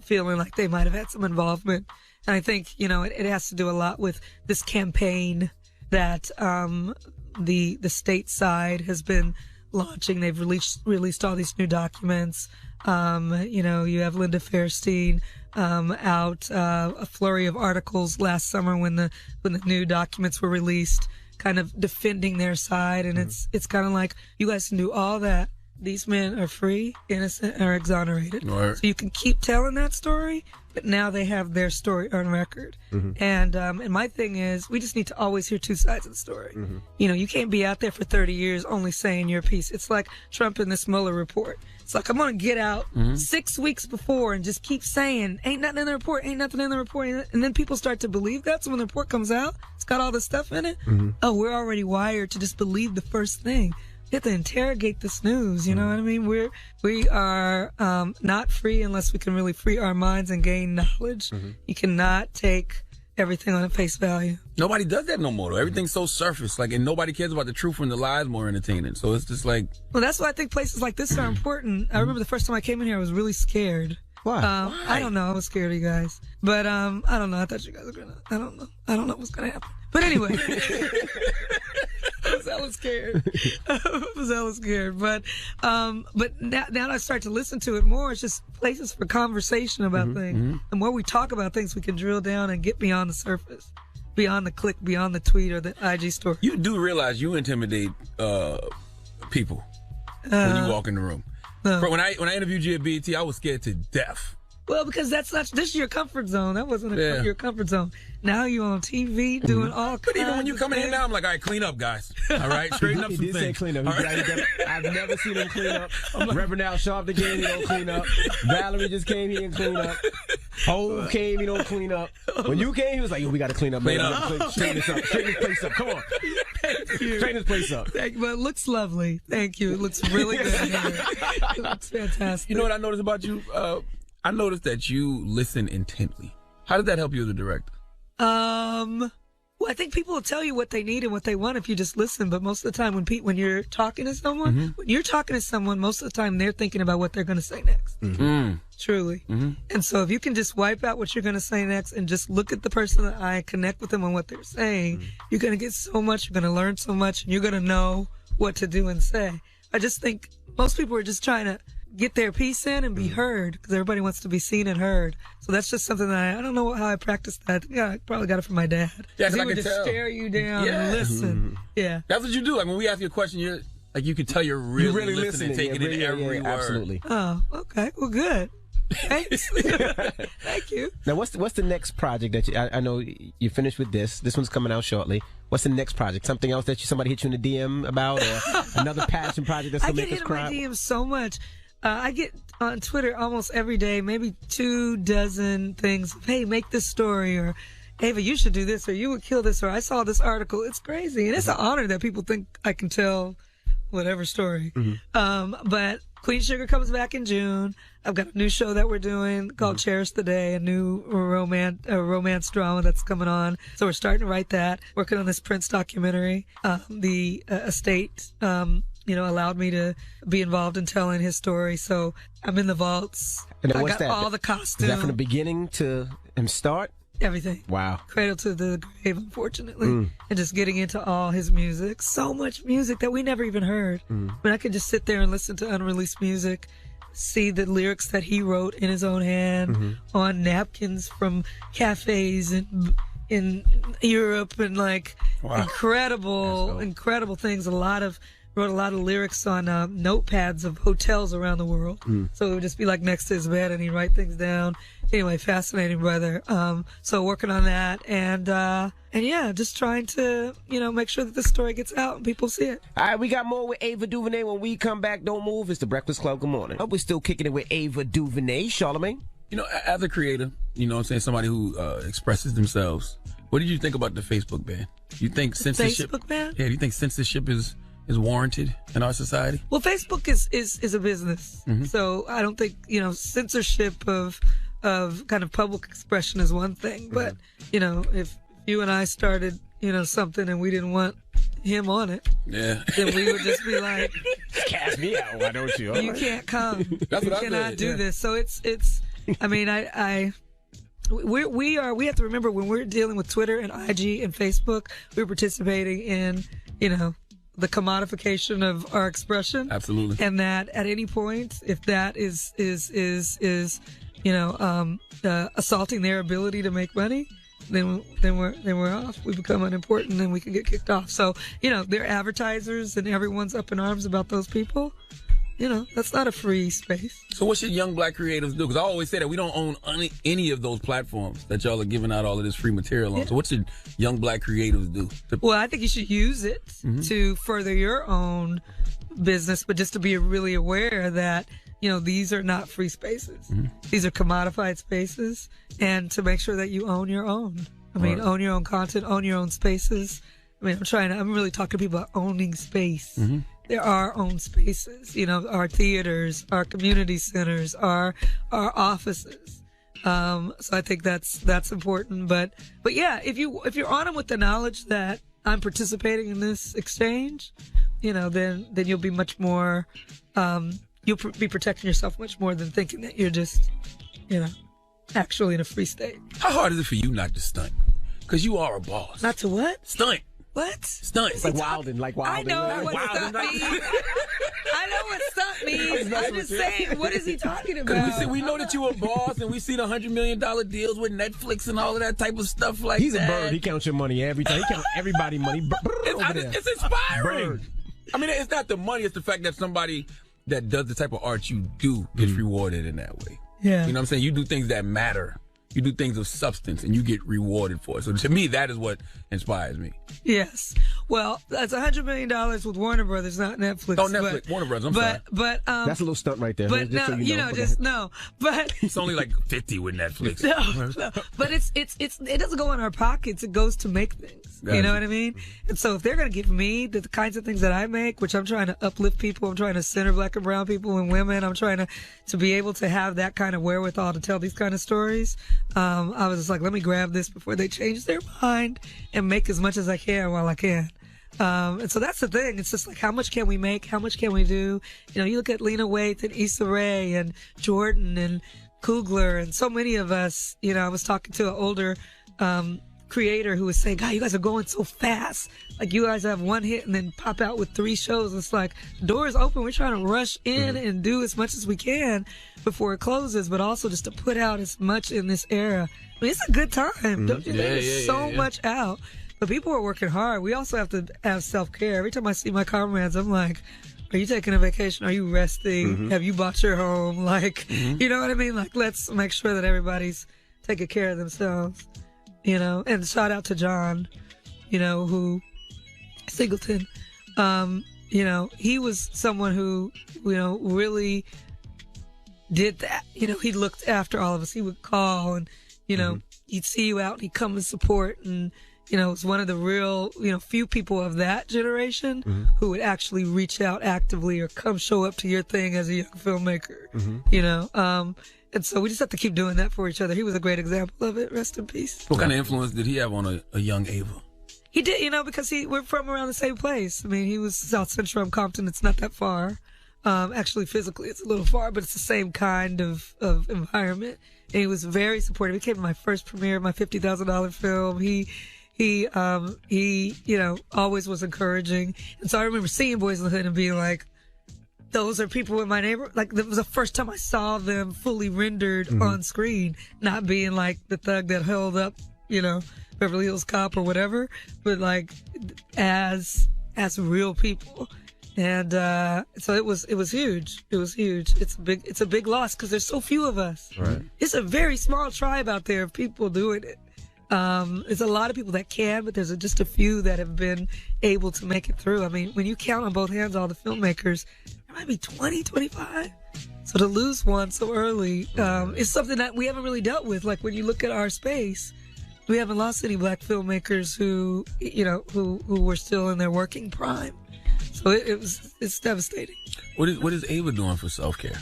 [SPEAKER 12] feeling like they might have had some involvement. And I think, it has to do a lot with this campaign that the state side has been launching. They've released all these new documents. You have Linda Fairstein out, a flurry of articles last summer when the new documents were released, kind of defending their side. And it's kind of like, you guys can do all that. These men are free, innocent, or exonerated.
[SPEAKER 1] Right. So
[SPEAKER 12] you can keep telling that story, but now they have their story on record. And my thing is, we just need to always hear two sides of the story. You can't be out there for 30 years only saying your piece. It's like Trump in this Mueller report. It's like, I'm going to get out 6 weeks before and just keep saying, ain't nothing in the report, ain't nothing in the report. And then people start to believe that. So when the report comes out, it's got all this stuff in it. Oh, we're already wired to just believe the first thing. You have to interrogate this news, you know what I mean? We are not free unless we can really free our minds and gain knowledge. You cannot take everything on at face value.
[SPEAKER 1] Nobody does that no more, though. Everything's so surface, and nobody cares about the truth when the lies more entertaining. So it's just like...
[SPEAKER 12] Well, that's why I think places like this are important. I remember the first time I came in here, I was really scared.
[SPEAKER 2] Why?
[SPEAKER 12] I don't know. I was scared of you guys. But I don't know. I thought you guys were gonna... I don't know. I don't know what's gonna happen. But anyway... I was hella scared. But now that I start to listen to it more, it's just places for conversation about things. The more we talk about things, we can drill down and get beyond the surface, beyond the click, beyond the tweet or the IG story.
[SPEAKER 1] You do realize you intimidate people when you walk in the room. When I interviewed you at BET, I was scared to death.
[SPEAKER 12] Well, because this is your comfort zone. That wasn't your comfort zone. Now you're on TV doing all kinds
[SPEAKER 1] But even when you come in here now, I'm like, all right, clean up, guys. All right, straighten up some things.
[SPEAKER 2] He did say clean up. I've never seen him clean up. Reverend Al Sharpton came, he don't clean up. Valerie just came, he didn't clean up. Hov came, he don't clean up. When you came, he was like, yo, we got to clean up. Straighten this up. Straighten this place up. Come on.
[SPEAKER 12] Thank you.
[SPEAKER 2] Straighten this place up.
[SPEAKER 12] But it looks lovely. Thank you. It looks really good in here. It looks fantastic.
[SPEAKER 1] You know what I noticed about you? I noticed that you listen intently. How did that help you as a director?
[SPEAKER 12] Well, I think people will tell you what they need and what they want if you just listen. But most of the time, when you're talking to someone, most of the time they're thinking about what they're going to say next. Truly. And so if you can just wipe out what you're going to say next and just look at the person in the eye, connect with them on what they're saying, you're going to get so much, you're going to learn so much, and you're going to know what to do and say. I just think most people are just trying to get their piece in and be heard because everybody wants to be seen and heard. So that's just something that I don't know how I practiced that. Yeah, I probably got it from my dad.
[SPEAKER 1] Yeah,
[SPEAKER 12] he
[SPEAKER 1] I
[SPEAKER 12] would
[SPEAKER 1] can
[SPEAKER 12] just
[SPEAKER 1] tell.
[SPEAKER 12] stare you down and listen. Yeah.
[SPEAKER 1] That's what you do. Like when we ask you a question, you can tell you're really listening, taking in every word.
[SPEAKER 2] Absolutely.
[SPEAKER 12] Oh, okay. Well, good. Thanks. Thank you.
[SPEAKER 2] Now, what's the next project that I know you finished with this? This one's coming out shortly. What's the next project? Something else that somebody hit you in the DM about, or another passion project that's gonna make us cry?
[SPEAKER 12] I get hit in my DM so much. I get on Twitter almost every day, maybe 24 things. Hey, make this story, or Ava, you should do this, or you would kill this, or I saw this article. It's crazy, and it's an honor that people think I can tell whatever story. But Queen Sugar comes back in June. I've got a new show that we're doing called Cherish the Day, a new romance drama that's coming on. So we're starting to write that. Working on this Prince documentary. The estate, allowed me to be involved in telling his story. So I'm in the vaults.
[SPEAKER 2] And
[SPEAKER 12] I got all the costumes.
[SPEAKER 2] Is that from the beginning to him start?
[SPEAKER 12] Everything.
[SPEAKER 2] Wow.
[SPEAKER 12] Cradle to the grave, unfortunately. And just getting into all his music. So much music that we never even heard. I mean, I could just sit there and listen to unreleased music, see the lyrics that he wrote in his own hand on napkins from cafes in Europe, and incredible things. Wrote a lot of lyrics on notepads of hotels around the world. So it would just be like next to his bed and he'd write things down. Anyway, fascinating brother. So working on that and yeah, just trying to, make sure that this story gets out and people see it.
[SPEAKER 2] All right, we got more with Ava DuVernay when we come back. Don't move. It's the Breakfast Club. Good morning. Hope we're still kicking it with Ava DuVernay. Charlamagne?
[SPEAKER 1] As a creator, somebody who expresses themselves, what did you think about the Facebook ban? You think censorship?
[SPEAKER 12] Facebook ban?
[SPEAKER 1] Yeah, do you think censorship is warranted in our society?
[SPEAKER 12] Well, Facebook is a business. So I don't think, censorship of kind of public expression is one thing. But, if you and I started, something and we didn't want him on it, then we would just be like,
[SPEAKER 2] cast me out, why don't you?
[SPEAKER 12] You can't come.
[SPEAKER 1] That's what
[SPEAKER 12] you cannot do this. So it's, I mean, we have to remember when we're dealing with Twitter and IG and Facebook, we're participating in, the commodification of our expression.
[SPEAKER 1] Absolutely.
[SPEAKER 12] And that at any point, if that is assaulting their ability to make money, then we're off. We become unimportant and we can get kicked off. So, they're advertisers and everyone's up in arms about those people. That's not a free space.
[SPEAKER 1] So what should young black creatives do? Because I always say that we don't own any of those platforms that y'all are giving out all of this free material on. Yeah. So what should young black creatives do?
[SPEAKER 12] Well, I think you should use it to further your own business, but just to be really aware that, these are not free spaces. These are commodified spaces, and to make sure that you own your own. Own your own content, own your own spaces. I'm really talking to people about owning space. There are own spaces, our theaters, our community centers, our offices. So I think that's important. But yeah, if you're on them with the knowledge that I'm participating in this exchange, then you'll be much more, you'll be protecting yourself much more than thinking that you're just, actually in a free state.
[SPEAKER 1] How hard is it for you not to stunt? Because you are a boss.
[SPEAKER 12] Not to what?
[SPEAKER 1] Stunt.
[SPEAKER 12] What?
[SPEAKER 1] Stunt.
[SPEAKER 2] It's like wilding.
[SPEAKER 12] I know what stunt means. I know what stunt means. I'm just saying, what is he talking about?
[SPEAKER 1] We know that you a boss, and we see the $100 million deals with Netflix and all of that type of stuff like
[SPEAKER 2] He's
[SPEAKER 1] that.
[SPEAKER 2] He's a bird. He counts your money every time. He counts everybody's money.
[SPEAKER 1] It's inspiring.
[SPEAKER 2] Bird.
[SPEAKER 1] It's not the money. It's the fact that somebody that does the type of art you do gets rewarded in that way.
[SPEAKER 12] Yeah.
[SPEAKER 1] You know what I'm saying? You do things that matter. You do things of substance, and you get rewarded for it. So to me, that is what inspires me.
[SPEAKER 12] Yes. Well, that's $100 million with Warner Brothers, not Netflix.
[SPEAKER 1] Oh, Netflix, Warner Brothers. I'm sorry.
[SPEAKER 12] But
[SPEAKER 2] that's a little stunt right there.
[SPEAKER 12] But
[SPEAKER 2] just
[SPEAKER 12] no, But
[SPEAKER 1] it's only like 50 with Netflix.
[SPEAKER 12] No. But it doesn't go in our pockets. It goes to make things. Gotcha. You know what I mean? And so if they're going to give me the kinds of things that I make, which I'm trying to uplift people, I'm trying to center black and brown people and women, I'm trying to be able to have that kind of wherewithal to tell these kind of stories. I was just like, let me grab this before they change their mind and make as much as I can while I can. And so that's the thing. It's just like, how much can we make? How much can we do? You look at Lena Waithe and Issa Rae and Jordan and Kugler and so many of us. I was talking to an older creator who was saying, God, you guys are going so fast. Like, you guys have one hit and then pop out with 3 shows. It's like, doors open. We're trying to rush in and do as much as we can before it closes, but also just to put out as much in this era. It's a good time. Don't you think? There's so much out. But people are working hard. We also have to have self-care. Every time I see my comrades, I'm like, are you taking a vacation? Are you resting? Have you bought your home? Like, you know what I mean? Like, let's make sure that everybody's taking care of themselves. And shout out to John, who, Singleton, he was someone who, really did that. He looked after all of us. He would call and, he'd see you out and he'd come and support. And, it's one of the real, few people of that generation who would actually reach out actively or come show up to your thing as a young filmmaker, And so we just have to keep doing that for each other. He was a great example of it. Rest in peace.
[SPEAKER 1] What kind of influence did he have on a young Ava?
[SPEAKER 12] He did, because we're from around the same place. He was South Central. I'm Compton. It's not that far. Actually, physically, it's a little far, but it's the same kind of environment. And he was very supportive. He came to my first premiere of my $50,000 film. He always was encouraging. And so I remember seeing Boys in the Hood and being like, those are people in my neighborhood. Like, it was the first time I saw them fully rendered on screen, not being like the thug that held up, Beverly Hills Cop or whatever, but like as real people. And so it was huge. It was huge. It's a big loss because there's so few of us.
[SPEAKER 1] Right.
[SPEAKER 12] It's a very small tribe out there of people doing it. There's a lot of people that can, but there's just a few that have been able to make it through. When you count on both hands all the filmmakers, there might be 20, 25. So to lose one so early is something that we haven't really dealt with. Like, when you look at our space, we haven't lost any black filmmakers who were still in their working prime. So it's devastating.
[SPEAKER 1] What is Ava doing for self-care?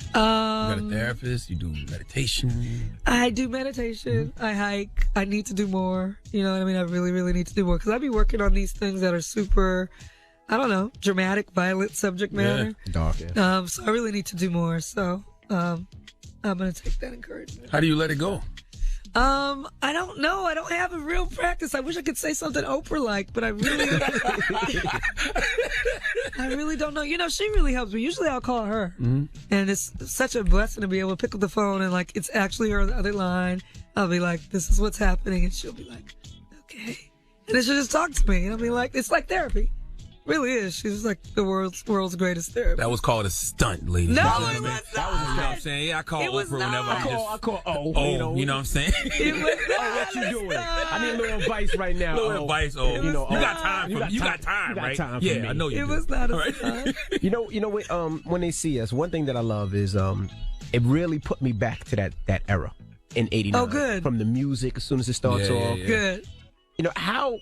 [SPEAKER 1] You got a therapist? You do meditation?
[SPEAKER 12] I do meditation. I hike. I need to do more. You know what I mean? I really, really need to do more because I be working on these things that are super, I don't know, dramatic, violent subject matter.
[SPEAKER 2] Yeah. Dark, yeah.
[SPEAKER 12] So I really need to do more. So I'm going to take that encouragement.
[SPEAKER 1] How do you let it go?
[SPEAKER 12] I don't know. I don't have a real practice. I wish I could say something Oprah-like, but I really, I really don't know. You know, she really helps me. Usually I'll call her. Mm-hmm. And it's such a blessing to be able to pick up the phone and, like, it's actually her on the other line. I'll be like, this is what's happening. And she'll be like, okay. And then she'll just talk to me. And I'll be like, it's like therapy. Really is. She's like the world's greatest therapist.
[SPEAKER 1] That was called a stunt, ladies.
[SPEAKER 12] No,
[SPEAKER 1] and
[SPEAKER 12] it
[SPEAKER 1] gentlemen.
[SPEAKER 12] was not.
[SPEAKER 1] That was, you know what I'm saying? Yeah, I call Oprah whenever
[SPEAKER 2] I call
[SPEAKER 1] you know what I'm saying?
[SPEAKER 12] It was not.
[SPEAKER 2] What you doing? I need a little advice right now.
[SPEAKER 1] Little advice. You know, you got time. You got time, right? Yeah, I know you.
[SPEAKER 12] It was not a stunt.
[SPEAKER 2] You know what? When they see us, one thing that I love is it really put me back to that era in '89.
[SPEAKER 12] Oh, good.
[SPEAKER 2] From the music, as soon as it starts off.
[SPEAKER 1] Yeah.
[SPEAKER 12] Good.
[SPEAKER 2] You know how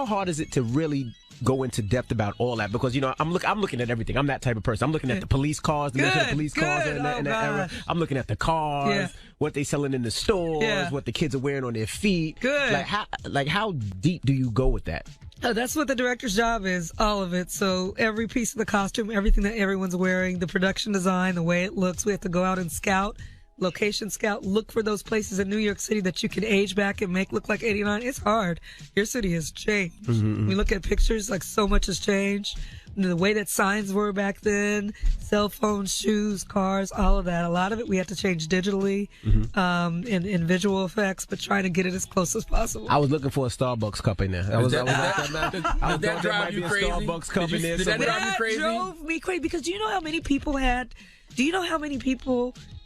[SPEAKER 2] hard is it to really go into depth about all that? Because, you know, I'm looking at everything. I'm that type of person. I'm looking at the police cars, the mention of police cars in that era. I'm looking at the cars, what they selling in the stores, what the kids are wearing on their feet.
[SPEAKER 12] Good.
[SPEAKER 2] Like how deep do you go with that?
[SPEAKER 12] That's what the director's job is, all of it. So every piece of the costume, everything that everyone's wearing, the production design, the way it looks, we have to go out and scout. Location scout, look for those places in New York City that you can age back and make look like '89. It's hard. Your city has changed.
[SPEAKER 2] Mm-hmm.
[SPEAKER 12] We look at pictures, like so much has changed. The way that signs were back then, cell phones, shoes, cars, all of that. A lot of it we had to change digitally, in visual effects, but trying to get it as close as possible.
[SPEAKER 2] I was looking for a Starbucks cup in there.
[SPEAKER 1] Does that drive you crazy?
[SPEAKER 2] Starbucks cup in there.
[SPEAKER 1] Did that drive you crazy?
[SPEAKER 12] That drove me crazy because do you know how many people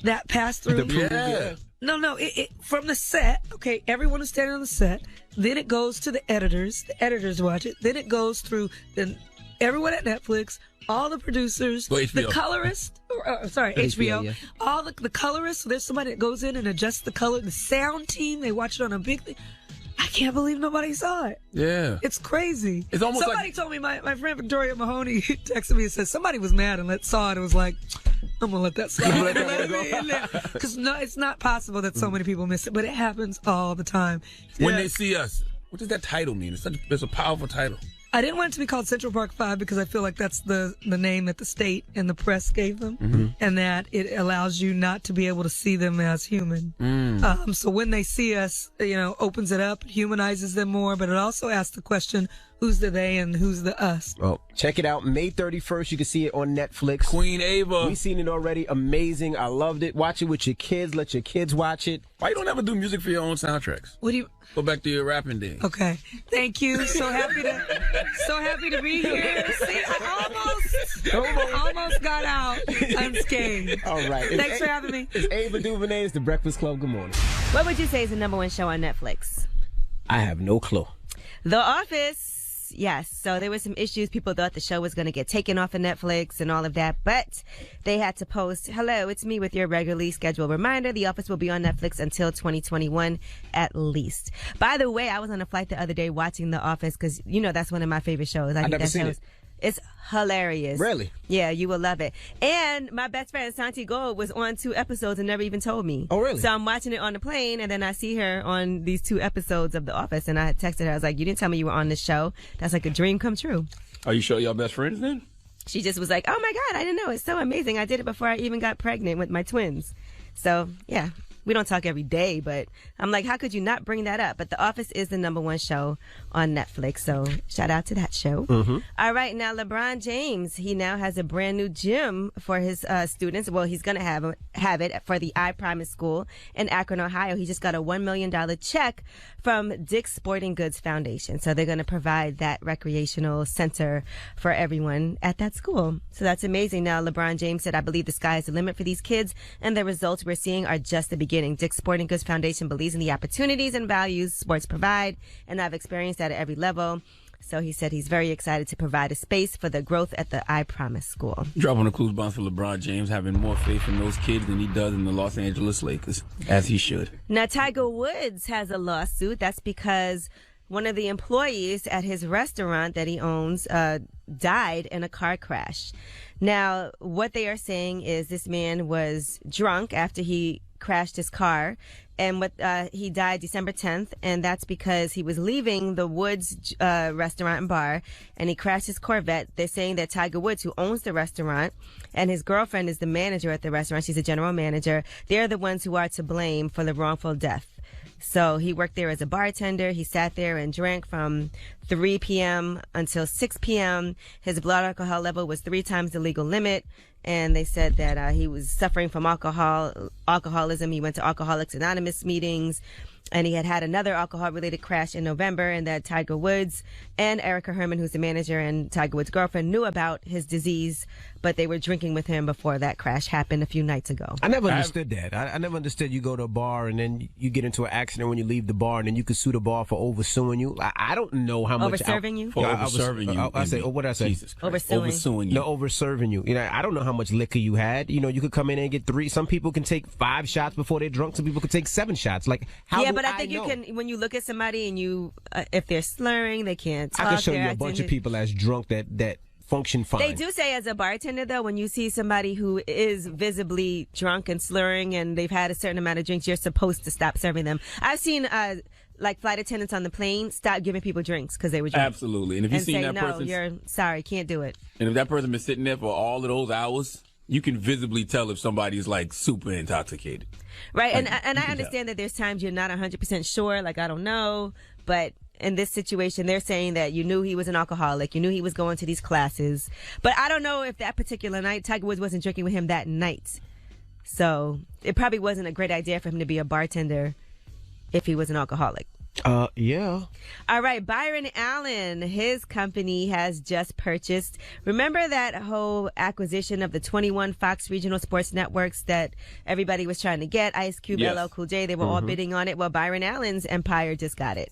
[SPEAKER 12] that passed through? No, it from the set. Okay, everyone is standing on the set. Then it goes to the editors. The editors watch it. Then it goes through everyone at Netflix, all the producers, the colorist. HBO. Yeah. All the colorists. There's somebody that goes in and adjusts the color. The sound team. They watch it on a big thing. I can't believe nobody saw it.
[SPEAKER 1] Yeah.
[SPEAKER 12] It's crazy.
[SPEAKER 1] It's almost
[SPEAKER 12] somebody told me, my friend Victoria Mahoney texted me and said somebody was mad and saw it and was like, I'm going to let that slide. Because it's not possible that so many people miss it, but it happens all the time.
[SPEAKER 1] When they see us, what does that title mean? It's a powerful title.
[SPEAKER 12] I didn't want it to be called Central Park 5 because I feel like that's the name that the state and the press gave them, and that it allows you not to be able to see them as human. So when they see us, opens it up, humanizes them more, but it also asks the question, who's the they and who's the us?
[SPEAKER 2] Well, check it out. May 31st, you can see it on Netflix.
[SPEAKER 1] Queen Ava.
[SPEAKER 2] We've seen it already. Amazing. I loved it. Watch it with your kids. Let your kids watch it.
[SPEAKER 1] Why you don't ever do music for your own soundtracks?
[SPEAKER 12] What do you...
[SPEAKER 1] Go back to your rapping days.
[SPEAKER 12] Okay. Thank you. So happy to be here. See, I almost got out unscathed.
[SPEAKER 2] All right.
[SPEAKER 12] Thanks for having me.
[SPEAKER 2] It's Ava DuVernay. It's The Breakfast Club. Good morning.
[SPEAKER 3] What would you say is the number one show on Netflix?
[SPEAKER 2] I have no clue.
[SPEAKER 3] The Office. Yes. So there were some issues. People thought the show was going to get taken off of Netflix and all of that, but they had to post, hello, it's me with your regularly scheduled reminder. The Office will be on Netflix until 2021 at least. By the way, I was on a flight the other day watching The Office because, that's one of my favorite shows.
[SPEAKER 2] I've never seen it.
[SPEAKER 3] It's hilarious.
[SPEAKER 2] Really?
[SPEAKER 3] Yeah, you will love it. And my best friend, Santi Gold, was on 2 episodes and never even told me.
[SPEAKER 2] Oh, really?
[SPEAKER 3] So I'm watching it on the plane, and then I see her on these 2 episodes of The Office, and I texted her. I was like, you didn't tell me you were on this show. That's like a dream come true.
[SPEAKER 1] Are you sure y'all best friends then?
[SPEAKER 3] She just was like, oh, my God, I didn't know. It's so amazing. I did it before I even got pregnant with my twins. So, yeah. We don't talk every day, but I'm like, how could you not bring that up? But The Office is the number one show on Netflix, so shout out to that show. All right, now LeBron James, he now has a brand new gym for his students. Well, he's going to have it for the iPrimus School in Akron, Ohio. He just got a $1 million check from Dick's Sporting Goods Foundation. So they're going to provide that recreational center for everyone at that school. So that's amazing. Now, LeBron James said, I believe the sky is the limit for these kids, and the results we're seeing are just the beginning. Dick's Sporting Goods Foundation believes in the opportunities and values sports provide, and I've experienced that at every level. So he said he's very excited to provide a space for the growth at the iPrimus School.
[SPEAKER 1] Dropping a clues bomb for LeBron James, having more faith in those kids than he does in the Los Angeles Lakers, as he should.
[SPEAKER 3] Now, Tiger Woods has a lawsuit. That's because one of the employees at his restaurant that he owns died in a car crash. Now, what they are saying is this man was drunk after he crashed his car, and he died December 10th, and that's because he was leaving the Woods restaurant and bar, and he crashed his Corvette. They're saying that Tiger Woods, who owns the restaurant, and his girlfriend is the manager at the restaurant, she's a general manager, they're the ones who are to blame for the wrongful death. So he worked there as a bartender. He sat there and drank from 3 p.m. until 6 p.m. His blood alcohol level was 3 times the legal limit. And they said that he was suffering from alcoholism. He went to Alcoholics Anonymous meetings. And he had another alcohol-related crash in November, and that Tiger Woods and Erica Herman, who's the manager and Tiger Woods' girlfriend, knew about his disease, but they were drinking with him before that crash happened a few nights ago.
[SPEAKER 2] I never understood that. I never understood you go to a bar and then you get into an accident when you leave the bar, and then you could sue the bar for oversuing you. I don't know how much.
[SPEAKER 3] Over-serving you?
[SPEAKER 1] For over-serving you.
[SPEAKER 2] I say, what did I say?
[SPEAKER 1] Jesus Christ. Over-suing you.
[SPEAKER 2] No, over-serving you. I don't know how much liquor you had. You could come in and get 3. Some people can take 5 shots before they're drunk. Some people can take 7 shots. Like, how
[SPEAKER 3] yeah,
[SPEAKER 2] do
[SPEAKER 3] but I think you can, when you look at somebody and you, if they're slurring, they can't talk.
[SPEAKER 2] I can show you a bunch of people that's drunk that function fine.
[SPEAKER 3] They do say as a bartender, though, when you see somebody who is visibly drunk and slurring and they've had a certain amount of drinks, you're supposed to stop serving them. I've seen like flight attendants on the plane stop giving people drinks because they were drunk.
[SPEAKER 1] Absolutely. And if you see that person,
[SPEAKER 3] you're sorry, can't do it.
[SPEAKER 1] And if that person been sitting there for all of those hours, you can visibly tell if somebody's like super intoxicated.
[SPEAKER 3] Right.
[SPEAKER 1] Like,
[SPEAKER 3] and I understand that there's times you're not 100% sure, like I don't know, but in this situation, they're saying that you knew he was an alcoholic. You knew he was going to these classes. But I don't know if that particular night, Tiger Woods wasn't drinking with him that night. So it probably wasn't a great idea for him to be a bartender if he was an alcoholic.
[SPEAKER 2] Yeah.
[SPEAKER 3] All right. Byron Allen, his company has just purchased. Remember that whole acquisition of the 21 Fox regional sports networks that everybody was trying to get? Ice Cube,
[SPEAKER 1] Yes.
[SPEAKER 3] LL Cool J, they were all bidding on it. Well, Byron Allen's empire just got it.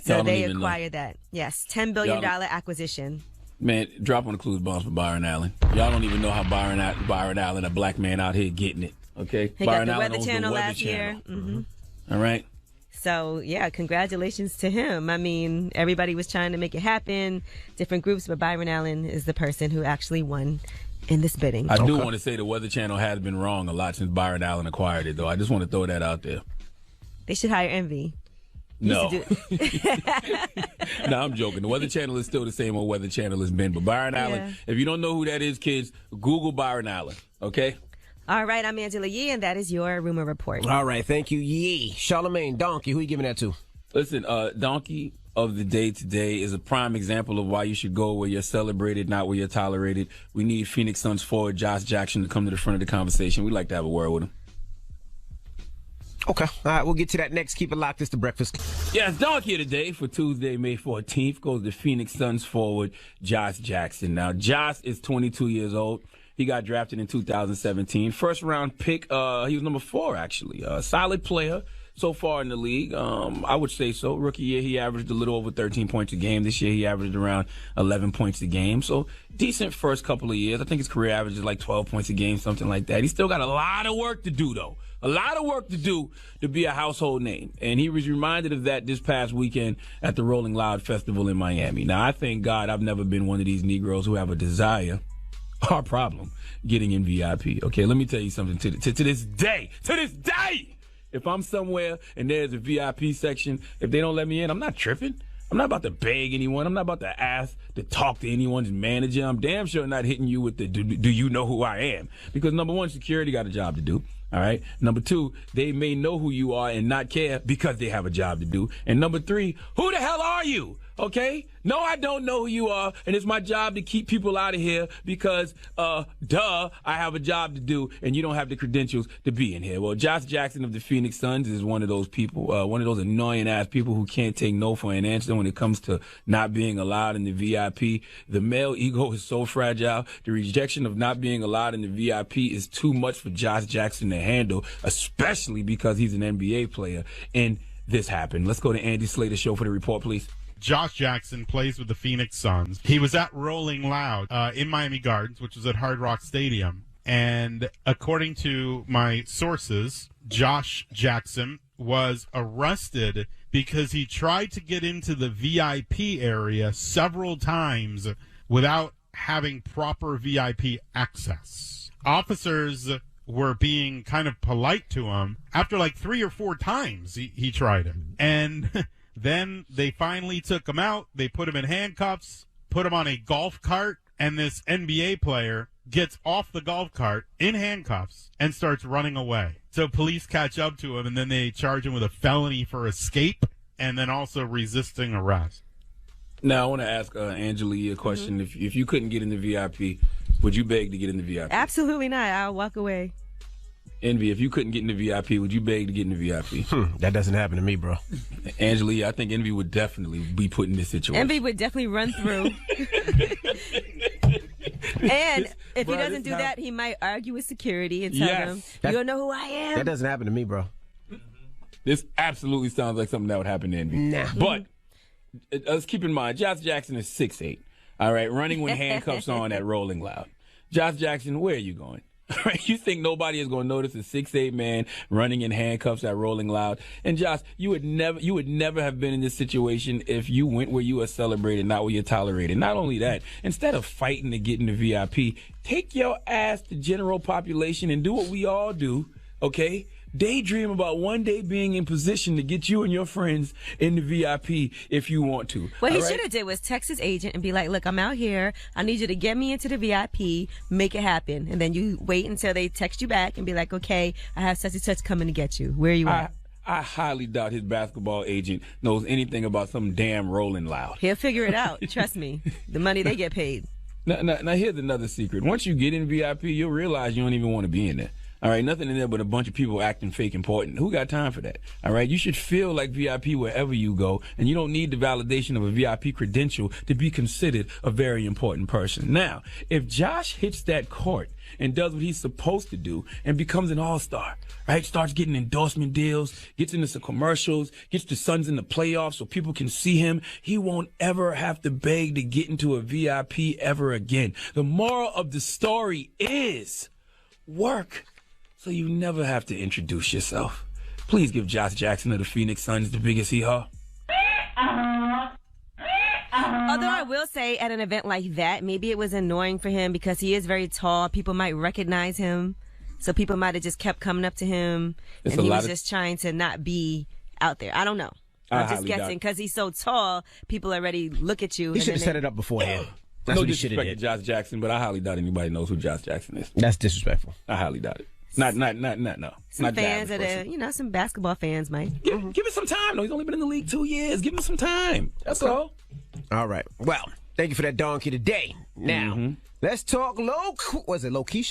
[SPEAKER 3] So
[SPEAKER 1] Y'all don't
[SPEAKER 3] they
[SPEAKER 1] even
[SPEAKER 3] acquired that. Yes. $10 billion acquisition.
[SPEAKER 1] Man, drop on the clues bombs for Byron Allen. Y'all don't even know how Byron Allen, a black man out here getting it. Okay?
[SPEAKER 3] He
[SPEAKER 1] Byron
[SPEAKER 3] got the
[SPEAKER 1] Allen
[SPEAKER 3] Weather
[SPEAKER 1] owns
[SPEAKER 3] Channel
[SPEAKER 1] the Weather
[SPEAKER 3] last
[SPEAKER 1] Channel.
[SPEAKER 3] year.
[SPEAKER 1] All right?
[SPEAKER 3] So, yeah, congratulations to him. I mean, everybody was trying to make it happen, different groups, but Byron Allen is the person who actually won in this bidding.
[SPEAKER 1] I do want to say the Weather Channel has been wrong a lot since Byron Allen acquired it, though. I just want to throw that out there.
[SPEAKER 3] They should hire Envy.
[SPEAKER 1] No. No, I'm joking. The Weather Channel is still the same old Weather Channel has been. But Byron Allen, if you don't know who that is, kids, Google Byron Allen, okay?
[SPEAKER 3] All right, I'm Angela Yee, and that is your rumor report.
[SPEAKER 2] All right, thank you, Yee. Charlamagne, Donkey, who you giving that to?
[SPEAKER 1] Listen, Donkey of the day today is a prime example of why you should go where you're celebrated, not where you're tolerated. We need Phoenix Suns forward Josh Jackson to come to the front of the conversation. We'd like to have a word with him.
[SPEAKER 2] Okay. All right, we'll get to that next. Keep it locked. It's The Breakfast.
[SPEAKER 1] Yes, Donkey of the day for Tuesday, May 14th goes to Phoenix Suns forward Josh Jackson. Now, Josh is 22 years old. He got drafted in 2017. First round pick. He was number 4, actually. Solid player so far in the league. I would say so. Rookie year, he averaged a little over 13 points a game. This year, he averaged around 11 points a game. So decent first couple of years. I think his career average is like 12 points a game, something like that. He's still got a lot of work to do, though. A lot of work to do to be a household name. And he was reminded of that this past weekend at the Rolling Loud Festival in Miami. Now, I thank God I've never been one of these Negroes who have a desire or problem getting in VIP. Okay, let me tell you something. To this day, if I'm somewhere and there's a VIP section, if they don't let me in, I'm not tripping. I'm not about to beg anyone. I'm not about to ask to talk to anyone's manager. I'm damn sure not hitting you with the do you know who I am? Because number one, security got a job to do. All right. Number 2, they may know who you are and not care because they have a job to do. And number 3, who the hell are you? Okay? No, I don't know who you are, and it's my job to keep people out of here because, I have a job to do, and you don't have the credentials to be in here. Well, Josh Jackson of the Phoenix Suns is one of those people, one of those annoying-ass people who can't take no for an answer when it comes to not being allowed in the VIP. The male ego is so fragile. The rejection of not being allowed in the VIP is too much for Josh Jackson to handle, especially because he's an NBA player. And this happened. Let's go to Andy Slater's show for the report, please.
[SPEAKER 14] Josh Jackson plays with the Phoenix Suns. He was at Rolling Loud in Miami Gardens, which was at Hard Rock Stadium. And according to my sources, Josh Jackson was arrested because he tried to get into the VIP area several times without having proper VIP access. Officers were being kind of polite to him after like 3 or 4 times he tried it. And then they finally took him out. They put him in handcuffs, put him on a golf cart, and this NBA player gets off the golf cart in handcuffs and starts running away. So police catch up to him, and then they charge him with a felony for escape and then also resisting arrest.
[SPEAKER 1] Now, I want to ask Angela a question. If you couldn't get in the VIP, would you beg to get in the VIP?
[SPEAKER 3] Absolutely not. I'll walk away.
[SPEAKER 1] Envy, if you couldn't get in the VIP, would you beg to get in the VIP?
[SPEAKER 2] That doesn't happen to me, bro.
[SPEAKER 1] Angela, I think Envy would definitely be put in this situation.
[SPEAKER 3] Envy would definitely run through. And if he doesn't do that, he might argue with security and tell them, you don't know who I am.
[SPEAKER 2] That doesn't happen to me, bro.
[SPEAKER 1] This absolutely sounds like something that would happen to Envy.
[SPEAKER 2] Nah.
[SPEAKER 1] But let's keep in mind, Josh Jackson is 6'8", all right, running with handcuffs on at Rolling Loud. Josh Jackson, where are you going? You think nobody is going to notice a 6'8" man running in handcuffs at Rolling Loud? And Josh, you would never have been in this situation if you went where you were celebrated, not where you're tolerated. Not only that, instead of fighting to get in the VIP, take your ass to general population and do what we all do, okay? Daydream about one day being in position to get you and your friends in the VIP if you want to.
[SPEAKER 3] What he should have did was text his agent and be like, look, I'm out here. I need you to get me into the VIP. Make it happen. And then you wait until they text you back and be like, okay, I have such and such coming to get you. Where are you at?
[SPEAKER 1] I highly doubt his basketball agent knows anything about some damn Rolling Loud.
[SPEAKER 3] He'll figure it out. Trust me. The money they get paid.
[SPEAKER 1] Now, here's another secret. Once you get in VIP, you'll realize you don't even want to be in there. All right, nothing in there but a bunch of people acting fake important. Who got time for that? All right, you should feel like VIP wherever you go, and you don't need the validation of a VIP credential to be considered a very important person. Now, if Josh hits that court and does what he's supposed to do and becomes an all-star, right, starts getting endorsement deals, gets into some commercials, gets the Suns in the playoffs so people can see him, he won't ever have to beg to get into a VIP ever again. The moral of the story is work, so you never have to introduce yourself. Please give Josh Jackson of the Phoenix Suns the biggest hee-haw.
[SPEAKER 3] Although I will say at an event like that, maybe it was annoying for him because he is very tall. People might recognize him. So people might have just kept coming up to him. And he was just trying to not be out there. I don't know. I'm just guessing because he's so tall, people already look at you.
[SPEAKER 2] He should have set it up beforehand. That's
[SPEAKER 1] No
[SPEAKER 2] what he should have
[SPEAKER 1] disrespect to
[SPEAKER 2] did.
[SPEAKER 1] Josh Jackson, but I highly doubt anybody knows who Josh Jackson is.
[SPEAKER 2] That's disrespectful.
[SPEAKER 1] I highly doubt it. No.
[SPEAKER 3] Some fans some basketball fans might.
[SPEAKER 1] Give him some time. No, he's only been in the league 2 years. Give him some time. That's all.
[SPEAKER 2] All right. Well, thank you for that donkey today. Now, let's talk Loquisha?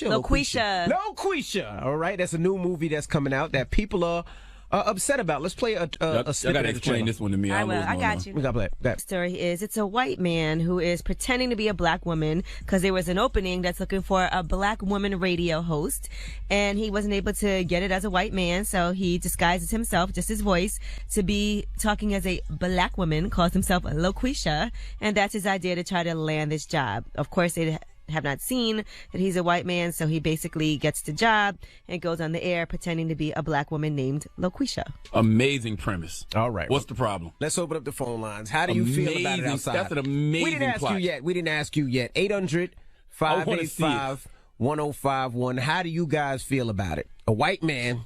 [SPEAKER 2] Loquisha. All right. That's a new movie that's coming out that people are upset about. Let's play a snippet
[SPEAKER 1] gotta
[SPEAKER 2] of the
[SPEAKER 1] explain
[SPEAKER 2] trailer.
[SPEAKER 1] this one to me.
[SPEAKER 3] I will. I got you.
[SPEAKER 2] We got to play it.
[SPEAKER 3] The story is it's a white man who is pretending to be a black woman because there was an opening that's looking for a black woman radio host, and he wasn't able to get it as a white man, so he disguises himself, just his voice, to be talking as a black woman, calls himself Loquisha, and that's his idea to try to land this job. Of course, they have not seen that he's a white man, so he basically gets the job and goes on the air pretending to be a black woman named Loquisha.
[SPEAKER 1] Amazing premise.
[SPEAKER 2] All right.
[SPEAKER 1] What's the problem?
[SPEAKER 2] Let's open up the phone lines. How do you feel about it outside?
[SPEAKER 1] That's an amazing
[SPEAKER 2] We didn't ask you yet. 800-585-1051. How do you guys feel about it? A white man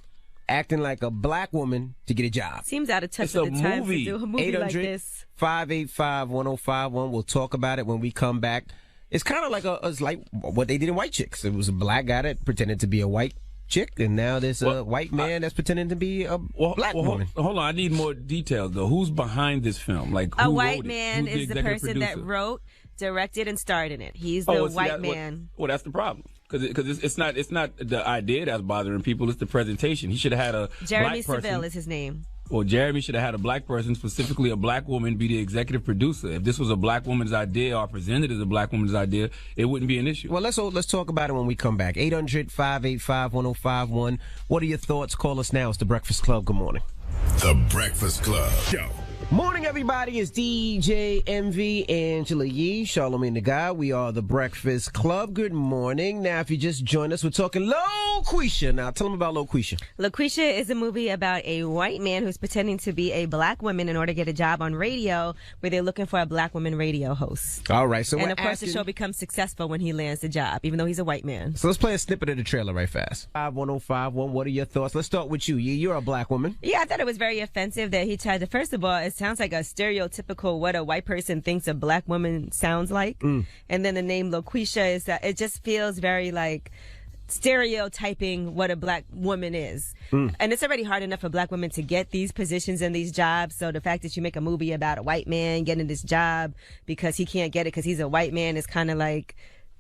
[SPEAKER 2] acting like a black woman to get a job.
[SPEAKER 3] Seems out of touch with the time to do a movie like this.
[SPEAKER 2] 800-585-1051. We'll talk about it when we come back. It's kind of it's like what they did in White Chicks. It was a black guy that pretended to be a white chick, and now there's a white man that's pretending to be a black woman.
[SPEAKER 1] Hold on, I need more details though. Who's behind this film? Like who
[SPEAKER 3] a white
[SPEAKER 1] wrote it?
[SPEAKER 3] man
[SPEAKER 1] Who's
[SPEAKER 3] is the person that wrote, directed, and starred in it. He's the white man.
[SPEAKER 1] Well, that's the problem. Because it's not the idea that's bothering people. It's the presentation. He should have had a
[SPEAKER 3] Jeremy
[SPEAKER 1] black person.
[SPEAKER 3] Seville is his name.
[SPEAKER 1] Well, Jeremy should have had a black person, specifically a black woman, be the executive producer. If this was a black woman's idea or presented as a black woman's idea, it wouldn't be an issue.
[SPEAKER 2] Well, let's talk about it when we come back. 800-585-1051. What are your thoughts? Call us now. It's The Breakfast Club. Good morning.
[SPEAKER 15] The Breakfast Club. Yo.
[SPEAKER 2] Morning, everybody. It's DJ MV, Angela Yee, Charlamagne the Guy. We are The Breakfast Club. Good morning. Now, if you just joined us, we're talking Loquisha. Now, tell them about Loquisha.
[SPEAKER 3] Loquisha is a movie about a white man who's pretending to be a black woman in order to get a job on radio, where they're looking for a black woman radio host.
[SPEAKER 2] All right. So,
[SPEAKER 3] and of course, the show becomes successful when he lands the job, even though he's a white man.
[SPEAKER 2] So let's play a snippet of the trailer right fast. 51051. What are your thoughts? Let's start with you. Yee. You're a black woman.
[SPEAKER 3] Yeah, I thought it was very offensive that he tried to, first of all, is sounds like a stereotypical what a white person thinks a black woman sounds like. And then the name LaQuisha is that it just feels very like stereotyping what a black woman is. And it's already hard enough for black women to get these positions and these jobs. So the fact that you make a movie about a white man getting this job because he can't get it because he's a white man is kind of like,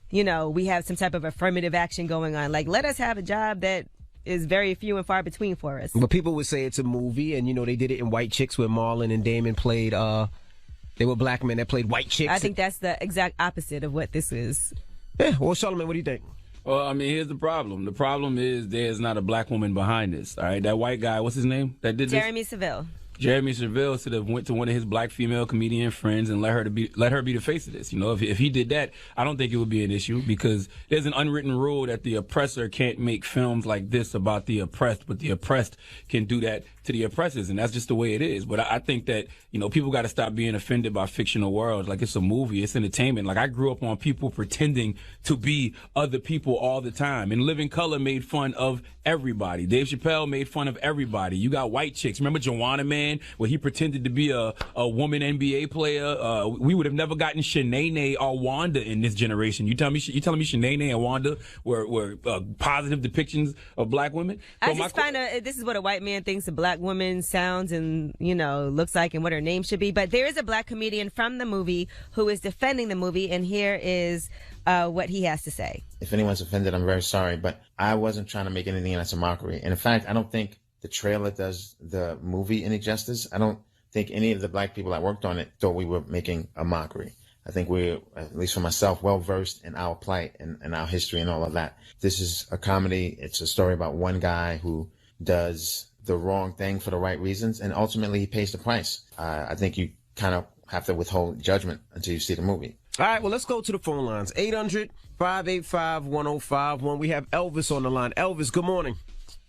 [SPEAKER 3] you know, we have some type of affirmative action going on. Like, let us have a job that is very few and far between for us.
[SPEAKER 2] But people would say it's a movie, and, you know, they did it in White Chicks where Marlon and Damon played, they were black men that played white chicks.
[SPEAKER 3] I think that's the exact opposite of what this is.
[SPEAKER 2] Yeah, well, Charlamagne, what do you think?
[SPEAKER 1] Well, I mean, here's the problem. The problem is there's not a black woman behind this, all right? That white guy, what's his name, that did this?
[SPEAKER 3] Jeremy Seville.
[SPEAKER 1] Jeremy Seville should have went to one of his black female comedian friends and let her be the face of this. You know, if he did that, I don't think it would be an issue because there's an unwritten rule that the oppressor can't make films like this about the oppressed, but the oppressed can do that to the oppressors, and that's just the way it is. But I think that, you know, people got to stop being offended by fictional worlds. Like, it's a movie, it's entertainment. Like, I grew up on people pretending to be other people all the time. And Living Color made fun of everybody. Dave Chappelle made fun of everybody. You got white chicks. Remember Joanna Man, where he pretended to be a woman NBA player? We would have never gotten Shanae or Wanda in this generation. You telling me Shanae and Wanda were positive depictions of black women?
[SPEAKER 3] I just find this is what a white man thinks a black woman sounds and, you know, looks like and what her name should be. But there is a black comedian from the movie who is defending the movie, and here is what he has to say.
[SPEAKER 16] If anyone's offended, I'm very sorry, but I wasn't trying to make anything that's a mockery. And in fact, I don't think the trailer does the movie any justice. I don't think any of the black people that worked on it thought we were making a mockery. I think we're, at least for myself, well versed in our plight and our history and all of that. This is a comedy. It's a story about one guy who does the wrong thing for the right reasons, and ultimately he pays the price. I think you kind of have to withhold judgment until you see the movie.
[SPEAKER 2] All right, well, let's go to the phone lines. 800-585-1051. We have Elvis on the line. Elvis, good morning.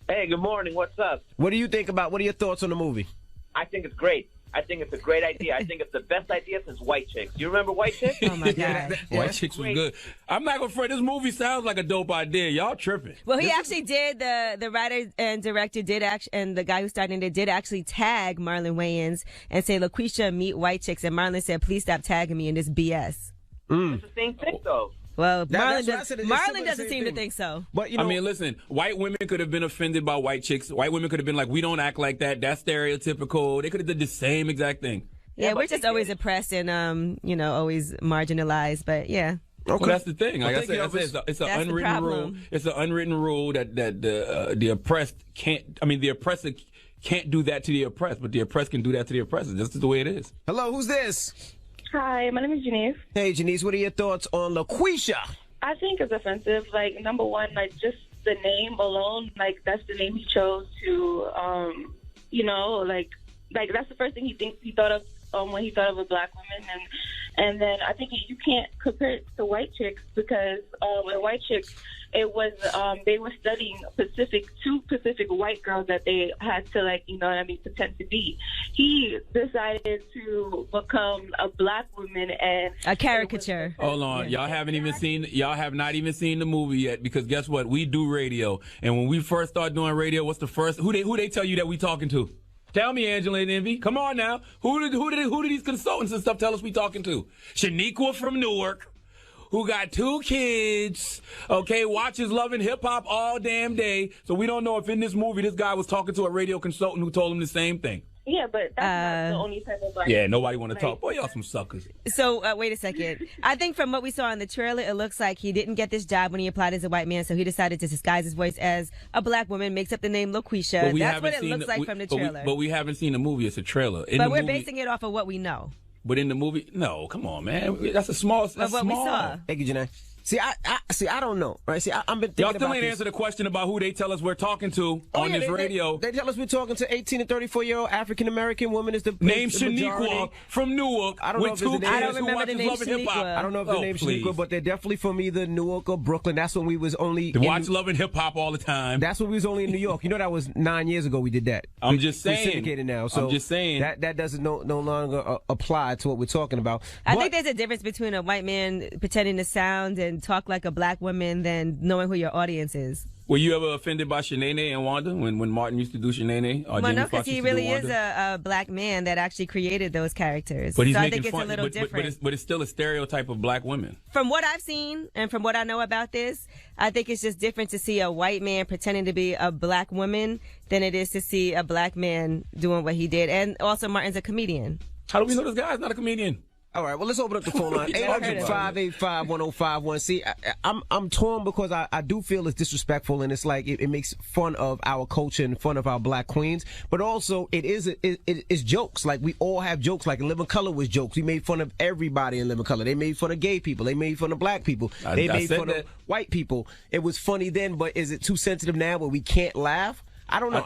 [SPEAKER 17] Hey, good morning. What's up?
[SPEAKER 2] What do you think about, what are your thoughts on the movie?
[SPEAKER 17] I think it's great. I think it's a great idea. I think it's the best idea since White Chicks. You remember White Chicks?
[SPEAKER 3] Oh, my God.
[SPEAKER 1] White Chicks was good. I'm not going to front. This movie sounds like a dope idea. Y'all tripping.
[SPEAKER 3] Well, he actually did, the writer and director did and the guy who started it did actually tag Marlon Wayans and say, LaQuisha, meet White Chicks. And Marlon said, please stop tagging me in this BS.
[SPEAKER 17] It's the same thing, though.
[SPEAKER 3] Well, Marlon doesn't seem to think so.
[SPEAKER 2] But, you know,
[SPEAKER 1] I mean, listen, white women could have been offended by white chicks. White women could have been like, we don't act like that. That's stereotypical. They could have did the same exact thing.
[SPEAKER 3] Yeah, we're just always oppressed and, you know, always marginalized. But, yeah.
[SPEAKER 1] Okay. Well, that's the thing. Like I said, it's an unwritten rule. It's an unwritten rule that the oppressed can't. I mean, the oppressor can't do that to the oppressed, but the oppressed can do that to the oppressor. That's just the way it is.
[SPEAKER 2] Hello, who's this?
[SPEAKER 18] Hi, my name is Janice.
[SPEAKER 2] Hey, Janice, what are your thoughts on LaQuisha?
[SPEAKER 18] I think it's offensive. Like, number one, like, just the name alone, like, that's the name he chose to, you know, like that's the first thing he thought of when he thought of a black woman. And then I think you can't compare it to White Chicks because in White Chicks, it was they were studying two Pacific white girls that they had to, like, you know what I mean, pretend to be. He decided to become a black woman and
[SPEAKER 3] a caricature.
[SPEAKER 1] Hold on, y'all have not even seen the movie yet, because guess what? We do radio, and when we first start doing radio, what's the first who they tell you that we talking to? Tell me, Angela and Envy. Come on now. Who did these consultants and stuff tell us we talking to? Shaniqua from Newark, who got 2 kids, okay, watches Love and Hip Hop all damn day. So we don't know if in this movie this guy was talking to a radio consultant who told him the same thing.
[SPEAKER 18] Yeah, but that's not the only type of, like...
[SPEAKER 1] Yeah, nobody want to talk. Boy, y'all some suckers.
[SPEAKER 3] So, wait a second. I think from what we saw in the trailer, it looks like he didn't get this job when he applied as a white man, so he decided to disguise his voice as a black woman, makes up the name LaQuisha. That's what it looks like from the trailer.
[SPEAKER 1] But we haven't seen the movie. It's a trailer.
[SPEAKER 3] But we're basing it off of what we know.
[SPEAKER 1] But in the movie, no, come on, man. That's a small... That's
[SPEAKER 3] what
[SPEAKER 1] small.
[SPEAKER 3] we saw.
[SPEAKER 2] Thank you, Janae. See, I don't know, right? See, I've been thinking
[SPEAKER 1] y'all still
[SPEAKER 2] about
[SPEAKER 1] ain't answered the question about who they tell us we're talking to on this radio.
[SPEAKER 2] They tell us we're talking to 18 to 34-year-old African-American woman. Is the
[SPEAKER 1] name
[SPEAKER 2] Shaniqua
[SPEAKER 1] from Newark?
[SPEAKER 2] I don't know if it's the name.
[SPEAKER 3] I don't remember the name Shaniqua.
[SPEAKER 2] I don't know if the name Shaniqua, but they're definitely from either Newark or Brooklyn. That's when we was only
[SPEAKER 1] watch Love and Hip Hop all the time.
[SPEAKER 2] That's when we was only in New York. You know, that was 9 years ago we did that.
[SPEAKER 1] I'm just saying.
[SPEAKER 2] We're syndicated now, so
[SPEAKER 1] I'm just saying
[SPEAKER 2] that doesn't no longer apply to what we're talking about.
[SPEAKER 3] I think there's a difference between a white man pretending to sound and and talk like a black woman than knowing who your audience is.
[SPEAKER 1] Were you ever offended by Shanae and Wanda when Martin used to do Shanae?
[SPEAKER 3] Well, no, because he really is a black man that actually created those characters.
[SPEAKER 1] But he's
[SPEAKER 3] so
[SPEAKER 1] making
[SPEAKER 3] I think
[SPEAKER 1] fun,
[SPEAKER 3] it's a little different.
[SPEAKER 1] But it's still a stereotype of black women.
[SPEAKER 3] From what I've seen and from what I know about this, I think it's just different to see a white man pretending to be a black woman than it is to see a black man doing what he did. And also, Martin's a comedian.
[SPEAKER 1] How do we know this guy's not a comedian?
[SPEAKER 2] All right, well, let's open up the phone line. 800-585-1051. See, I'm torn because I do feel it's disrespectful, and it's like it makes fun of our culture and fun of our black queens. But also, it's jokes. Like, we all have jokes. Like, in Living Color was jokes. We made fun of everybody in Living Color. They made fun of gay people. They made fun of black people. They made fun of white people. It was funny then, but is it too sensitive now where we can't laugh? I don't know.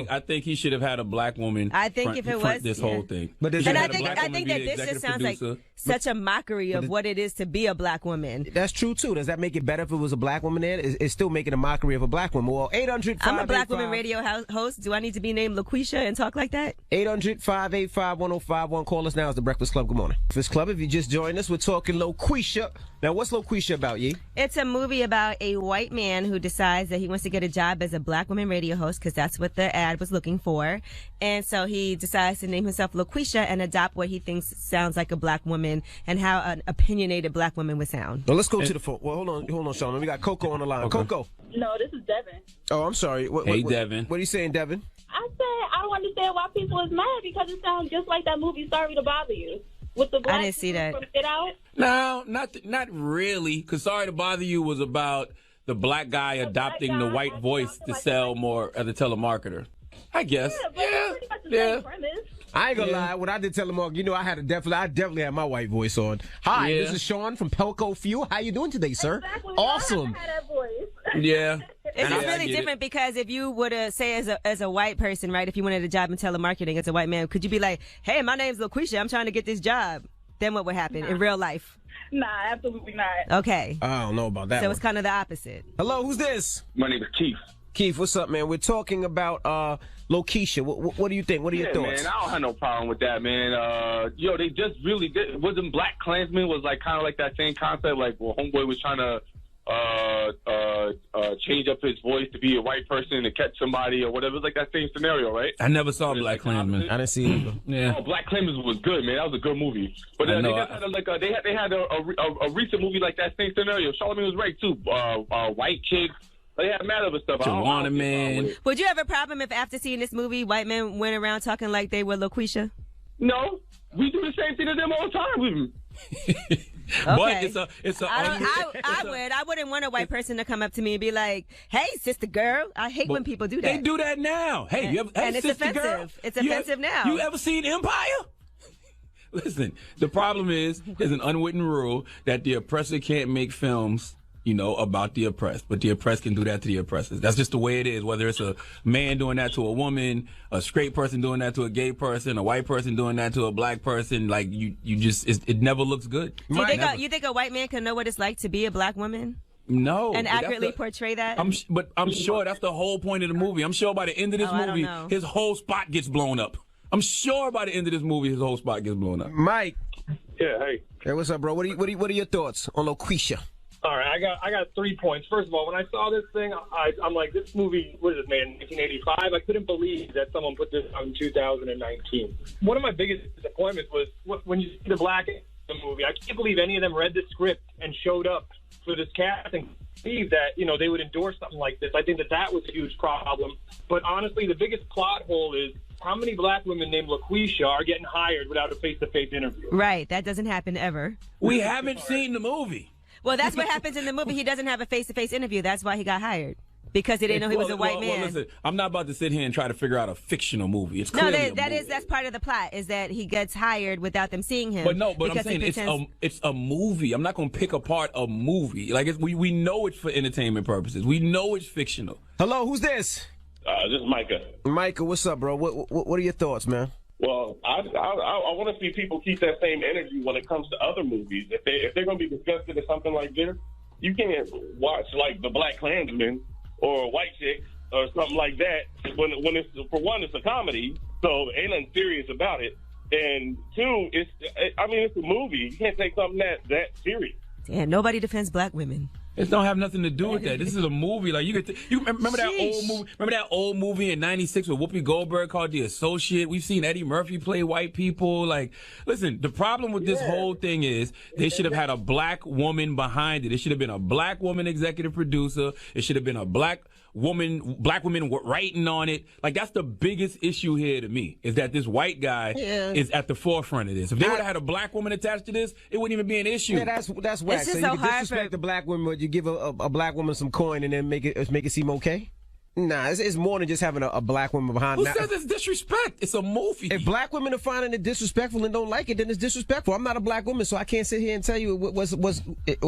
[SPEAKER 1] I think he should have had a black woman.
[SPEAKER 3] I think if it was
[SPEAKER 1] this whole thing,
[SPEAKER 3] but I think that this just sounds like such a mockery of what it is to be a black woman.
[SPEAKER 2] That's true too. Does that make it better if it was a black woman there? It's still making a mockery of a black woman. Well, 800.
[SPEAKER 3] I'm a black woman radio host. Do I need to be named LaQuisha and talk like that?
[SPEAKER 2] 800-585-1051. Call us now. It's the Breakfast Club. Good morning. Breakfast Club. If you just joined us, we're talking LaQuisha. Now, what's LaQuisha about, Yee?
[SPEAKER 3] It's a movie about a white man who decides that he wants to get a job as a black woman radio host because that's what the ad was looking for. And so he decides to name himself LaQuisha and adopt what he thinks sounds like a black woman and how an opinionated black woman would sound.
[SPEAKER 2] Well, let's go to the phone. Well, hold on, Sean. We got Coco on the line.
[SPEAKER 1] Okay.
[SPEAKER 2] Coco.
[SPEAKER 18] No, this is Devin.
[SPEAKER 2] Oh, I'm sorry.
[SPEAKER 1] Devin.
[SPEAKER 2] What are you saying, Devin?
[SPEAKER 18] I said I don't understand why people is mad because it sounds just like that movie Sorry to Bother You. With the black
[SPEAKER 3] I didn't see that.
[SPEAKER 18] From Get Out?
[SPEAKER 1] No, not really. Because Sorry to Bother You was about the black guy adopting the white voice to sell more as a telemarketer. I guess. Yeah.
[SPEAKER 2] I ain't gonna lie. When I did telemarketing, I definitely had my white voice on. Hi, this is Sean from Pelco Fuel. How you doing today, sir?
[SPEAKER 18] Exactly.
[SPEAKER 2] Awesome.
[SPEAKER 18] I had that voice.
[SPEAKER 1] Yeah.
[SPEAKER 3] It's really different because if you would say as a white person, right, if you wanted a job in telemarketing as a white man, could you be like, hey, my name's LaQuisha, I'm trying to get this job? Then what would happen in real life?
[SPEAKER 18] Nah, absolutely not.
[SPEAKER 3] Okay.
[SPEAKER 2] I don't know about that.
[SPEAKER 3] So it's kind of the opposite.
[SPEAKER 2] Hello, who's this?
[SPEAKER 8] My name is Keith.
[SPEAKER 2] Keith, what's up, man? We're talking about LaQuisha. What do you think? What are your thoughts?
[SPEAKER 8] Man, I don't have no problem with that, man. They just really did. Wasn't Black Klansman was like kind of like that same concept, like homeboy was trying to change up his voice to be a white person to catch somebody or whatever. It was like that same scenario, right?
[SPEAKER 1] I never saw Black Klansman.
[SPEAKER 2] I didn't see it.
[SPEAKER 1] Yeah.
[SPEAKER 8] Oh, Black Klansman was good, man. That was a good movie. But they had a recent movie like that same scenario. Charlamagne was right too. White chicks. They had mad other stuff.
[SPEAKER 1] Tawana Man.
[SPEAKER 3] Would you have a problem if after seeing this movie, white men went around talking like they were LaQuisha?
[SPEAKER 8] No, we do the same thing to them all the time.
[SPEAKER 3] Okay.
[SPEAKER 1] But it's a.
[SPEAKER 3] I wouldn't want a white person to come up to me and be like, "Hey, sister girl." I hate when people do that.
[SPEAKER 1] They do that now. Hey,
[SPEAKER 3] and it's
[SPEAKER 1] sister
[SPEAKER 3] offensive.
[SPEAKER 1] Girl,
[SPEAKER 3] it's offensive now.
[SPEAKER 1] You ever seen Empire? Listen, the problem is there's an unwritten rule that the oppressor can't make films, about the oppressed, but the oppressed can do that to the oppressors. That's just the way it is. Whether it's a man doing that to a woman, a straight person doing that to a gay person, a white person doing that to a black person, like it never looks good.
[SPEAKER 3] Do you think a white man can know what it's like to be a black woman?
[SPEAKER 1] No.
[SPEAKER 3] And accurately portray that?
[SPEAKER 1] I'm sure that's the whole point of the movie. I'm sure by the end of this movie, his whole spot gets blown up. I'm sure by the end of this movie, his whole spot gets blown up.
[SPEAKER 2] Mike.
[SPEAKER 8] Yeah, hey.
[SPEAKER 2] Hey, what's up, bro? What are your thoughts on LaQuisha?
[SPEAKER 19] All right, I got 3 points. First of all, when I saw this thing, I'm like, this movie, what is it, man, 1985? I couldn't believe that someone put this out in 2019. One of my biggest disappointments was when you see the black in the movie. I can't believe any of them read the script and showed up for this casting. Believe that, they would endorse something like this. I think that was a huge problem. But honestly, the biggest plot hole is how many black women named LaQuisha are getting hired without a face-to-face interview.
[SPEAKER 3] Right, that doesn't happen ever.
[SPEAKER 1] We haven't seen the movie.
[SPEAKER 3] Well, that's what happens in the movie. He doesn't have a face-to-face interview. That's why he got hired. Because they didn't know he was a white man.
[SPEAKER 1] Well, listen, I'm not about to sit here and try to figure out a fictional movie. It's clearly
[SPEAKER 3] that's part of the plot, is that he gets hired without them seeing him.
[SPEAKER 1] But I'm saying it's a movie. I'm not going to pick apart a movie. Like we know it's for entertainment purposes. We know it's fictional.
[SPEAKER 2] Hello, who's this?
[SPEAKER 8] This is Micah.
[SPEAKER 2] Micah, what's up, bro? What are your thoughts, man?
[SPEAKER 8] Well, I want to see people keep that same energy when it comes to other movies. If they're going to be disgusted at something like this, you can't watch like The Black Klansman or White Chicks or something like that when it's, for one, it's a comedy, so ain't nothing serious about it, and two, it's a movie. You can't take something that serious.
[SPEAKER 3] Damn, nobody defends black women.
[SPEAKER 1] It don't have nothing to do with that. This is a movie. Like you remember that old movie? Remember that old movie in '96 with Whoopi Goldberg called The Associate? We've seen Eddie Murphy play white people. Like, listen, the problem with this whole thing is they should have had a black woman behind it. It should have been a black woman executive producer. It should have been a black woman writing on it. Like, that's the biggest issue here to me, is that this white guy is at the forefront of this. If they would have had a black woman attached to this, it wouldn't even be an issue.
[SPEAKER 2] Yeah, that's whack. So you can disrespect the black woman, but you give a black woman some coin and then make it seem okay? Nah, it's more than just having a black woman behind.
[SPEAKER 1] Who says it's disrespect? It's a movie.
[SPEAKER 2] If black women are finding it disrespectful and don't like it, then it's disrespectful. I'm not a black woman, so I can't sit here and tell you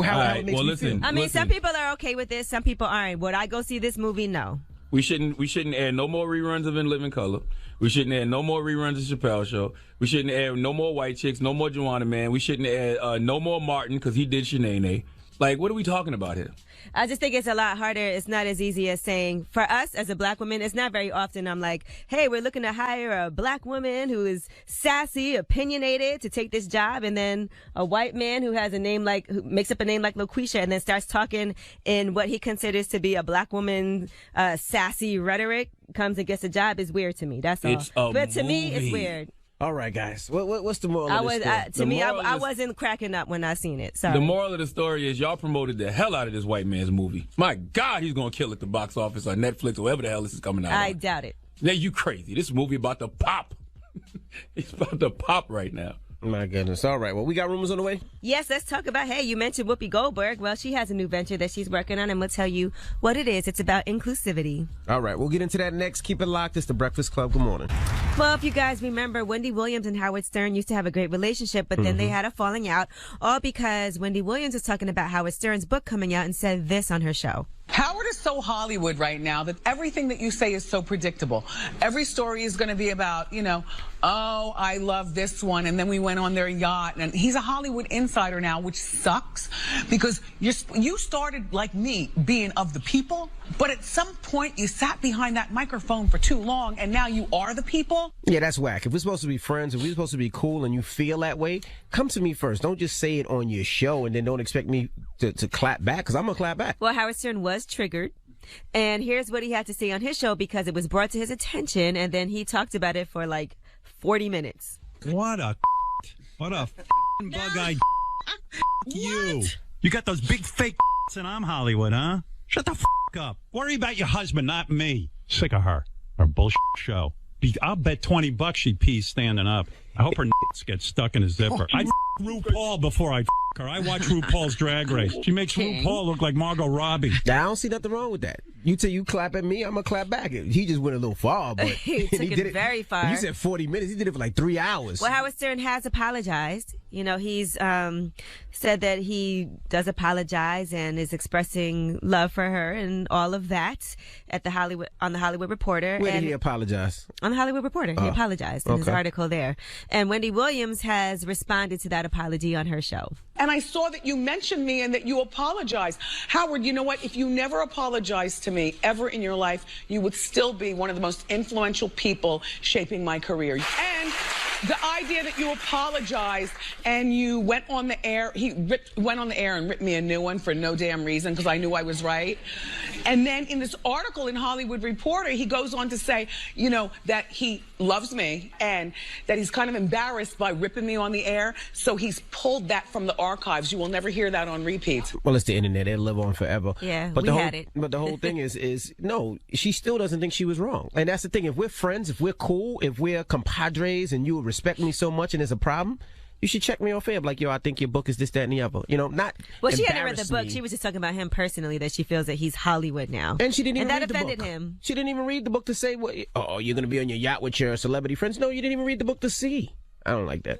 [SPEAKER 2] how it makes me feel.
[SPEAKER 3] I mean, some people are okay with this, some people aren't. Would I go see this movie? No.
[SPEAKER 1] We shouldn't air no more reruns of In Living Color. We shouldn't air no more reruns of Chappelle Show. We shouldn't air no more White Chicks, no more Joanna Man. We shouldn't air no more Martin because he did Shanae. Like, what are we talking about here?
[SPEAKER 3] I just think it's a lot harder. It's not as easy as saying, for us as a black woman, it's not very often I'm like, hey, we're looking to hire a black woman who is sassy, opinionated to take this job. And then a white man who makes up a name like LaQuisha and then starts talking in what he considers to be a black woman, sassy rhetoric, comes and gets a job is weird to me. That's all. But to me, it's weird.
[SPEAKER 2] All right, guys. What's the moral of the story?
[SPEAKER 3] I wasn't cracking up when I seen it. Sorry.
[SPEAKER 1] The moral of the story is y'all promoted the hell out of this white man's movie. My God, he's going to kill at the box office or Netflix or wherever the hell this is coming out.
[SPEAKER 3] I doubt it.
[SPEAKER 1] Now, you crazy. This movie about to pop. It's about to pop right now.
[SPEAKER 2] My goodness. All right. Well, we got rumors on the way?
[SPEAKER 3] Yes, let's talk about, hey, you mentioned Whoopi Goldberg. Well, she has a new venture that she's working on, and we'll tell you what it is. It's about inclusivity.
[SPEAKER 2] All right. We'll get into that next. Keep it locked. It's The Breakfast Club. Good morning.
[SPEAKER 3] Well, if you guys remember, Wendy Williams and Howard Stern used to have a great relationship, but then they had a falling out, all because Wendy Williams was talking about Howard Stern's book coming out and said this on her show.
[SPEAKER 20] Howard is so Hollywood right now that everything that you say is so predictable. Every story is going to be about, oh, I love this one, and then we went on their yacht. And he's a Hollywood insider now, which sucks because you started, like me, being of the people, but at some point you sat behind that microphone for too long, and now you are the people.
[SPEAKER 2] Yeah, that's whack. If we're supposed to be friends, if we're supposed to be cool and you feel that way, come to me first. Don't just say it on your show and then don't expect me to clap back, because I'm going to clap back.
[SPEAKER 3] Well, Howard Stern was triggered. And here's what he had to say on his show because it was brought to his attention, and then he talked about it for like 40 minutes.
[SPEAKER 21] What a bug-eyed you. You got those big fake and I'm Hollywood, huh? Shut the up. Worry about your husband, not me. Sick of her. Her bullshit show. I'll bet $20 she pees standing up. I hope her gets stuck in a zipper. I'd RuPaul before I'd her. I watch RuPaul's Drag Race. She makes RuPaul look like Margot Robbie.
[SPEAKER 2] I don't see nothing wrong with that. You clap at me, I'm going to clap back. He just went a little far, but
[SPEAKER 3] he took it very far.
[SPEAKER 2] You said 40 minutes. He did it for like 3 hours.
[SPEAKER 3] Well, Howard Stern has apologized. He's said that he does apologize and is expressing love for her and all of that on the Hollywood Reporter.
[SPEAKER 2] Where did he apologize?
[SPEAKER 3] On the Hollywood Reporter. He apologized in his article there. And Wendy Williams has responded to that apology on her show.
[SPEAKER 20] And I saw that you mentioned me and that you apologized. Howard, you know what? If you never apologized to me ever in your life, you would still be one of the most influential people shaping my career. And the idea that you apologized and you went on the air, went on the air and ripped me a new one for no damn reason because I knew I was right. And then in this article in Hollywood Reporter, he goes on to say, that he loves me and that he's kind of embarrassed by ripping me on the air. So he's pulled that from the archives. You will never hear that on repeat.
[SPEAKER 2] Well, it's the internet. It'll live on forever.
[SPEAKER 3] Yeah,
[SPEAKER 2] but
[SPEAKER 3] we had it.
[SPEAKER 2] But the whole thing is no, she still doesn't think she was wrong. And that's the thing. If we're friends, if we're cool, if we're compadres and you respect me so much and there's a problem, you should check me off air. Like, I think your book is this, that, and the other. Not.
[SPEAKER 3] Well, she hadn't read the book. She was just talking about him personally, that she feels that he's Hollywood now.
[SPEAKER 2] And she didn't even read the book.
[SPEAKER 3] And that offended him.
[SPEAKER 2] She didn't even read the book to say, oh, you're going to be on your yacht with your celebrity friends. No, you didn't even read the book to see. I don't like that.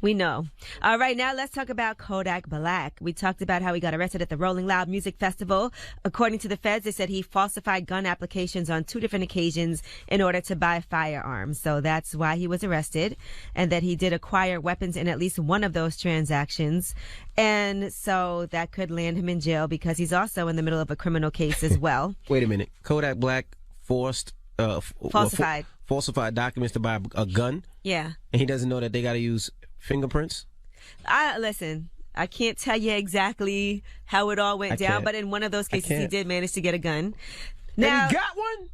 [SPEAKER 3] We know. All right, now let's talk about Kodak Black. We talked about how he got arrested at the Rolling Loud Music Festival. According to the feds, they said he falsified gun applications on 2 different occasions in order to buy firearms. So that's why he was arrested, and that he did acquire weapons in at least one of those transactions. And so that could land him in jail because he's also in the middle of a criminal case as well.
[SPEAKER 2] Wait a minute. Kodak Black falsified documents to buy a gun?
[SPEAKER 3] Yeah.
[SPEAKER 2] And he doesn't know that they got to use fingerprints?
[SPEAKER 3] Listen, I can't tell you exactly how it all went down,
[SPEAKER 2] can't.
[SPEAKER 3] but in one of those cases, he
[SPEAKER 2] can't.
[SPEAKER 3] did manage to get a gun.
[SPEAKER 2] Now, he got one?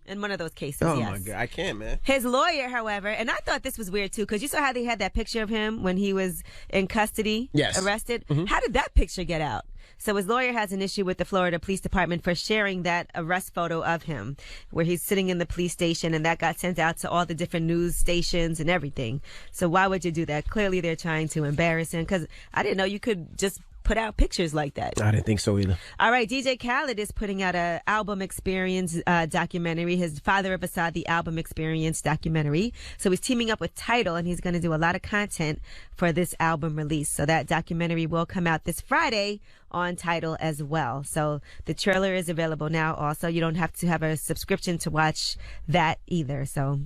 [SPEAKER 3] In one of those cases,
[SPEAKER 2] Oh,
[SPEAKER 3] yes.
[SPEAKER 2] my God. I can't, man.
[SPEAKER 3] His lawyer, however, and I thought this was weird, too, because you saw how they had that picture of him when he was in custody,
[SPEAKER 2] Yes.
[SPEAKER 3] arrested.
[SPEAKER 2] Mhm.
[SPEAKER 3] How did that picture get out? So his lawyer has an issue with the Florida Police Department for sharing that arrest photo of him, where he's sitting in the police station, and that got sent out to all the different news stations and everything. So why would you do that? Clearly, they're trying to embarrass him, because I didn't know you could just put out pictures like that.
[SPEAKER 2] I didn't think so either.
[SPEAKER 3] All right, DJ Khaled is putting out a album experience documentary. His Father of Assad, the album experience documentary. So he's teaming up with Tidal, and he's going to do a lot of content for this album release. So that documentary will come out this Friday on Tidal as well. So the trailer is available now also. You don't have to have a subscription to watch that either. So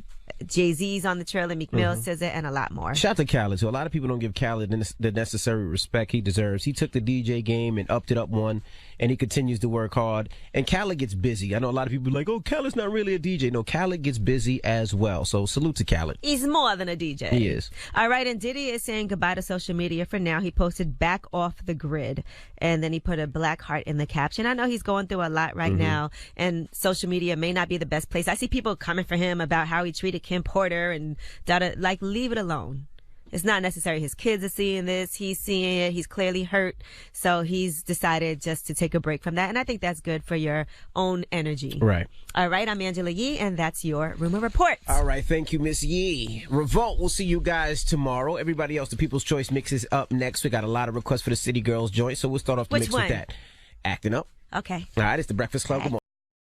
[SPEAKER 3] Jay-Z's on the trailer, Meek Mill, SZA, and a lot more.
[SPEAKER 2] Shout out to Khaled. So a lot of people don't give Khaled the necessary respect he deserves. He took the DJ game and upped it up one, and he continues to work hard. And Khaled gets busy. I know a lot of people are like, oh, Khaled's not really a DJ. No, Khaled gets busy as well. So salute to Khaled.
[SPEAKER 3] He's more than a DJ.
[SPEAKER 2] He is.
[SPEAKER 3] All right, and Diddy is saying goodbye to social media for now. He posted back off the grid, and then he put a black heart in the caption. I know he's going through a lot right now, and social media may not be the best place. I see people coming for him about how he treated Kim Porter and like, leave it alone. It's not necessary. His kids are seeing this. He's seeing it. He's clearly hurt. So he's decided just to take a break from that. And I think that's good for your own energy.
[SPEAKER 2] Right.
[SPEAKER 3] All right. I'm Angela Yee, and that's your Rumor Report.
[SPEAKER 2] All right. Thank you, Miss Yee. Revolt, we'll see you guys tomorrow. Everybody else, the People's Choice Mix is up next. We got a lot of requests for the City Girls joint, so we'll start off the
[SPEAKER 3] Which
[SPEAKER 2] mix
[SPEAKER 3] one?
[SPEAKER 2] with that. Acting Up.
[SPEAKER 3] Okay.
[SPEAKER 2] All right. It's the Breakfast Club. Good morning.